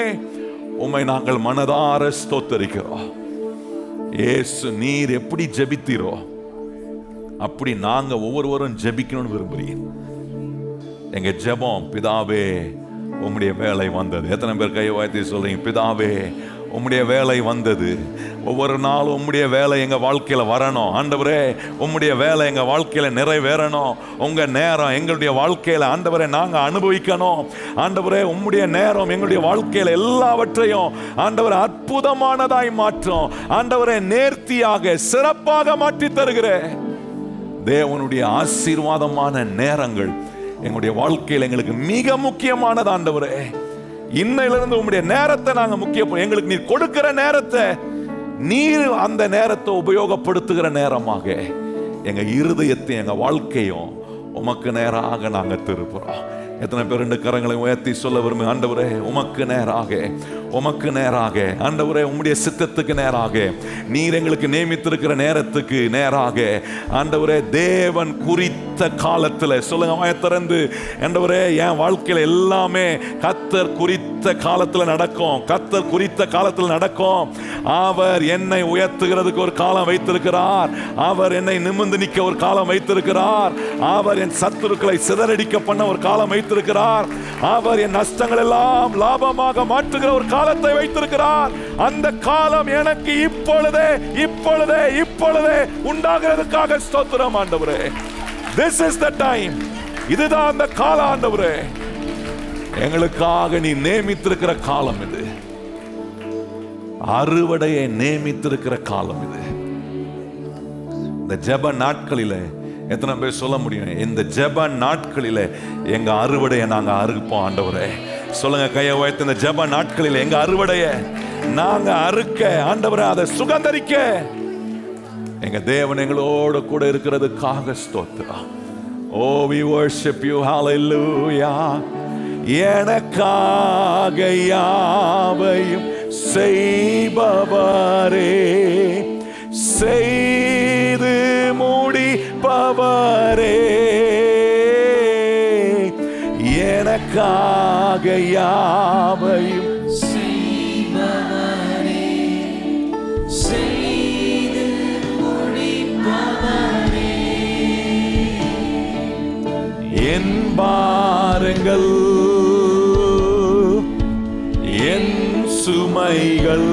உம்மை நாங்கள் மனதார ஸ்தோத்தரிக்கிறோம். இயேசு நீர் எப்படி ஜெபித்தீரோ அப்படி நாங்க ஒவ்வொருவரும் ஜெபிக்கணும்னு விரும்புறீங்க. எங்க ஜெபம், பிதாவே உம்முடைய வேலை வந்தது. எத்தனை பேர் கையை உயர்த்தி சொல்றீங்க, பிதாவே உம்முடைய வேலை வந்தது. ஒவ்வொரு நாளும் உம்முடைய வேலை எங்க வாழ்க்கையில வரணும். ஆண்டவரே உம்முடைய வேலை எங்க வாழ்க்கையில நிறைவேறணும். உங்க நேரம் எங்களுடைய வாழ்க்கையில ஆண்டவரே நாங்க அனுபவிக்கணும். ஆண்டவரே உம்முடைய நேரம் எங்களுடைய வாழ்க்கையில எல்லாவற்றையும் ஆண்டவரே அற்புதமானதாய் மாற்றும். ஆண்டவரே நேர்த்தியாக சிறப்பாக மாற்றி தருகிற தேவனுடைய ஆசீர்வாதமான நேரங்கள் எங்களுடைய வாழ்க்கையில் எங்களுக்கு மிக முக்கியமானது. ஆண்டவரே இன்னையிலிருந்து உம்முடைய நேரத்தை நாங்க முக்கியம், எங்களுக்கு நீர் கொடுக்கிற நேரத்தை நீர் அந்த நேரத்தை உபயோகப்படுத்துகிற நேரமாக எங்க இருதயத்தை எங்க வாழ்க்கையும் உமக்கு நேராக நாங்க திருப்புறோம். எத்தனை பேர் ரெண்டு கரங்களை உயர்த்தி சொல்ல விரும்பு, ஆண்டவரே உமக்கு நேராக, உமக்கு நேராக, ஆண்டவரே உம்முடைய சித்தத்துக்கு நேராக, நீர் எங்களுக்கு நியமித்திருக்கிற நேரத்துக்கு நேராக, ஆண்டவரே தேவன் குறித்த காலத்தில் சொல்லுங்க வாயை திறந்து, ஆண்டவரே என் வாழ்க்கையில எல்லாமே கர்த்தர் குறித்த காலத்தில் நடக்கும், கர்த்தர் குறித்த காலத்தில் நடக்கும். அவர் என்னை உயர்த்துகிறதுக்கு ஒரு காலம் வைத்திருக்கிறார், அவர் என்னை நிமிர்ந்து நிற்க ஒரு காலம் வைத்திருக்கிறார், அவர் என் சத்துருக்களை சிதறடிக்க பண்ண ஒரு காலம் வைத்திருக்கிறார், அவர் என் நஷ்டங்கள் எல்லாம் லாபமாக மாற்றுகிற ஒரு காலத்தை வைத்திருக்கிறார். அந்த காலம் எனக்கு இப்பொழுதே இப்பொழுதே இப்பொழுதே உண்டாகிறதுக்காக ஸ்தோத்திரம் ஆண்டவரே. This is the time. இதுதான் அந்த காலம் ஆண்டவரே, எங்களுக்காக நீ நியமித்திருக்கிற காலம் இது, அறுவடையை நியமித்திருக்கிற காலம் இது. இந்த ஜெப நாட்களிலே எத்தனை பேர் சொல்ல முடியும், இந்த ஜெப நாட்களிலே எங்க அறுவடையை நாங்க அறுப்போம் ஆண்டவரே? சொல்லுங்க கையை உயர்த்தி, இந்த ஜெப நாட்களில் எங்க அறுவடையை நாங்க அறுக்க ஆண்டவரே, அதை சுகந்தரிக்க எங்க தேவன் எங்களோடு கூட இருக்கிறதுக்காக ஸ்தோத்திரம். Oh, we worship you, hallelujah. எனக்காக யாவையும் செய்பவரே, செய்து முடிப்பவரே, எனக்காக யாவையும் செய்பவரே, செய்து முடிப்பவரே, என் பாரங்கள் என் சுமைகள்,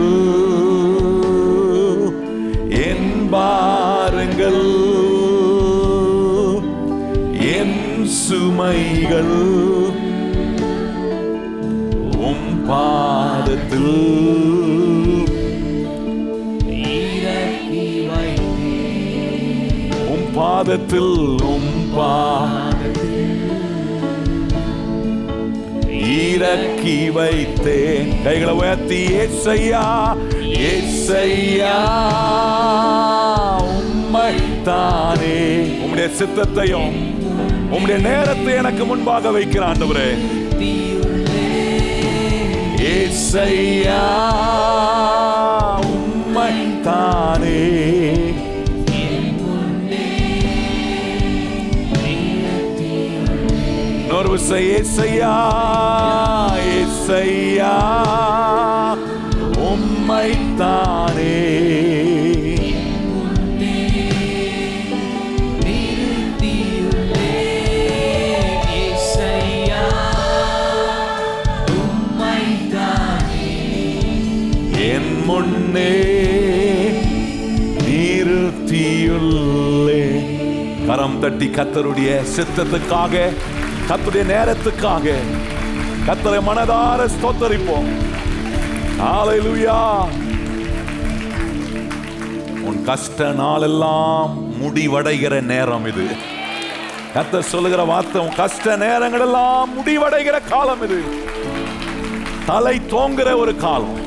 என் பாரங்கள் என் சுமைகள் உம் பாதத்தில் இறக்கி வைத்தேன். உம் பாதத்தில் இறக்கி வைத்தேன். கைகளை உயர்த்தி ஏசையா ஏசையா உம்மைத்தானே. உம்முடைய சித்தத்தையும் உம்முடைய நேரத்தை எனக்கு முன்பாக வைக்கிற ஆண்டவரே. ஏசையா உம்மைத்தானே. ஏசையா ஏசையா உம்மைத்தானே. என் முன்னே நிறுத்தியுள்ளே. கரம் தட்டி கர்த்தருடைய சித்தத்துக்காக, கர்த்தருடைய நேரத்துக்காக கர்த்தரை மனதார ஸ்தோத்தரிப்போம். ஹல்லேலூயா. உன் கஷ்ட நாளெல்லாம் முடிவடைகிற நேரம் இது. கர்த்தர் சொல்லுகிற வார்த்தை, உன் கஷ்ட நேரங்கள் எல்லாம் முடிவடைகிற காலம் இது. தலை தோங்குற ஒரு காலம்.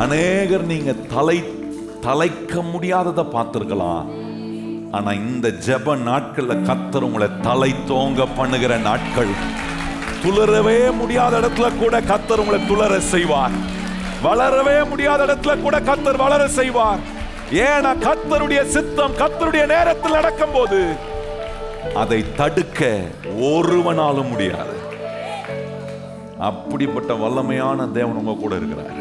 அநேகர் நீங்க தலைக்க முடியாததை பார்த்திருக்கலாம். ஆனா இந்த ஜெப நாட்கள்ல கர்த்தர் உங்களை தலை தோங்க பண்ணுகிற நாட்கள். துளரவே முடியாத இடத்துல கூட கர்த்தர் உங்களை துளர செய்வார். வளரவே முடியாத இடத்துல கூட கர்த்தர் வளர செய்வார். ஏன்னா கர்த்தருடைய சித்தம் கர்த்தருடைய நேரத்தில் நடக்கும் போது அதை தடுக்க ஒருவனாலும் முடியாது. அப்படிப்பட்ட வல்லமையான தேவன் உங்க கூட இருக்கிறார்.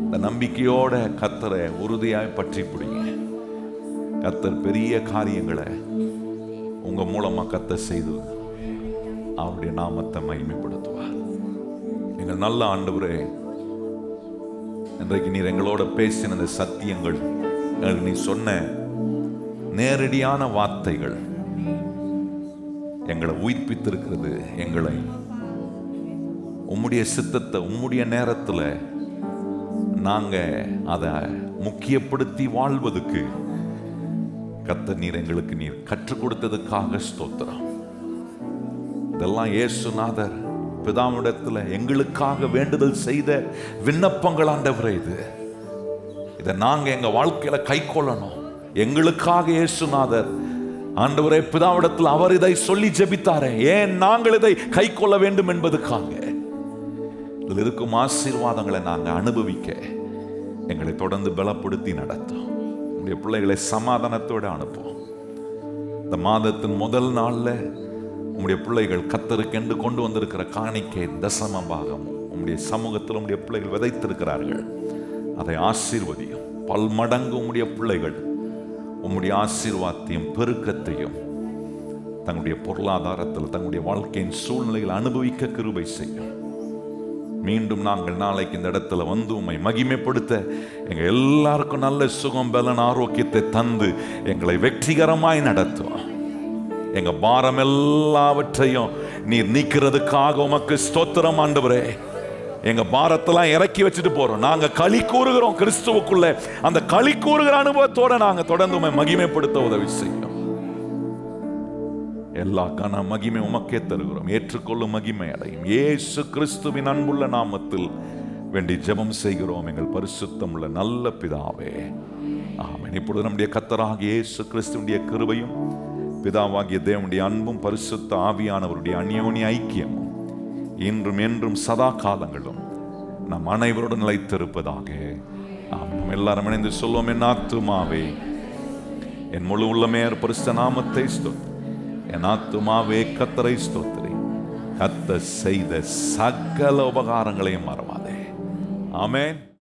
இந்த நம்பிக்கையோட கர்த்தரை உறுதியாய் பற்றி பிடிங்க. கர்த்தர் பெரிய காரியங்களை உங்க மூலமா கர்த்தர் செய்து அவருடைய நாமத்தை மகிமைப்படுத்துவார். எங்கள் நல்ல ஆண்டவரே, இன்றைக்கு நீர் எங்களோட பேசின இந்த சத்தியங்கள், நீ சொன்ன நேரடியான வார்த்தைகள் எங்களை உயிர்ப்பித்திருக்கிறது. எங்களை உம்முடைய சித்தத்தை உம்முடைய நேரத்தில் நாங்க அதை முக்கியப்படுத்தி வாழ்வதற்கு கர்த்தர் நீர் எங்களுக்கு நீர் கற்றுக் கொடுத்ததுக்காக ஸ்தோத்திரம். இதெல்லாம் இயேசுநாதர் பிதாவிடத்தில் எங்களுக்காக வேண்டுதல் செய்த விண்ணப்பங்கள் ஆண்டவரே. இதை நாங்க எங்க வாழ்க்கையில கை கொள்ளணும். எங்களுக்காக இயேசுநாதர் ஆண்டவரே பிதாவிடத்தில் அவர் இதை சொல்லி ஜெபித்தாரே, ஏன் நாங்கள் இதை கை கொள்ள வேண்டும் என்பதுக்காக. இதில் இருக்கும் ஆசீர்வாதங்களை நாங்கள் அனுபவிக்க எங்களை தொடர்ந்து பலப்படுத்தி நடத்தும். உங்களுடைய பிள்ளைகளை சமாதானத்தோடு அனுப்பும். இந்த மாதத்தின் முதல் நாளில் உங்களுடைய பிள்ளைகள் கர்த்தருக்கென்று கொண்டு வந்திருக்கிற காணிக்கை தசம பாகம் உங்களுடைய சமூகத்தில் உங்களுடைய பிள்ளைகள் விதைத்திருக்கிறார்கள். அதை ஆசீர்வதியும். பல்மடங்கு உங்களுடைய பிள்ளைகள் உங்களுடைய ஆசீர்வாதத்தையும் பெருக்கத்தையும் தங்களுடைய பொருளாதாரத்தில் தங்களுடைய வாழ்க்கையின் சூழ்நிலையில் அனுபவிக்க கிருபை செய்யும். மீண்டும் நாங்கள் நாளைக்கு இந்த இடத்துல வந்து உம்மை மகிமைப்படுத்த எங்க எல்லாருக்கும் நல்ல சுகம் பலன் ஆரோக்கியத்தை தந்து எங்களை வெற்றிகரமாய் நடத்துவோம். எங்க பாரம் எல்லாவற்றையும் நீர் நீக்கிறதுக்காக உமக்கு ஸ்தோத்திரம் ஆண்டவரே. எங்க பாரத்தெல்லாம் இறக்கி வச்சுட்டு போறோம். நாங்க களி கூறுகிறோம் கிறிஸ்துவுக்குள்ள. அந்த களி கூறுகிற அனுபவத்தோட நாங்க தொடர்ந்து உம்மை மகிமைப்படுத்த உதவி செய்யும். எல்லா கன மகிமை உமக்கே தருகிறோம். ஏற்றுக்கொள்ளும் மகிமை அடையும். இயேசு கிறிஸ்துவின் அன்புள்ள நாமத்தில் வேண்டி ஜெபம் செய்கிறோம் எங்கள் பரிசுத்தம் உள்ள நல்ல பிதாவே, ஆமென். இப்பொழுது நம்முடைய கர்த்தராகிய இயேசு கிறிஸ்துவினுடைய கிருபையும் பிதாவாகிய தேவனுடைய அன்பும் பரிசுத்த ஆவியானவருடைய அந்யோன்ய ஐக்கியமும் இன்றும் என்றும் சதா காலங்களும் நம் அனைவருடன் நிலைத்திருப்பதாக. ஆமென். எல்லாரும் இணைந்து சொல்லுவோம். என் ஆத்துமாவே என் முழு உள்ளமே பரிசுத்த நாமத்தை ஸ்தோத்திரி. என் ஆத்துமாவே கர்த்தரை ஸ்தோத்திரி. கர்த்தர் செய்த சகல உபகாரங்களையும் மறவாதே. ஆமென்.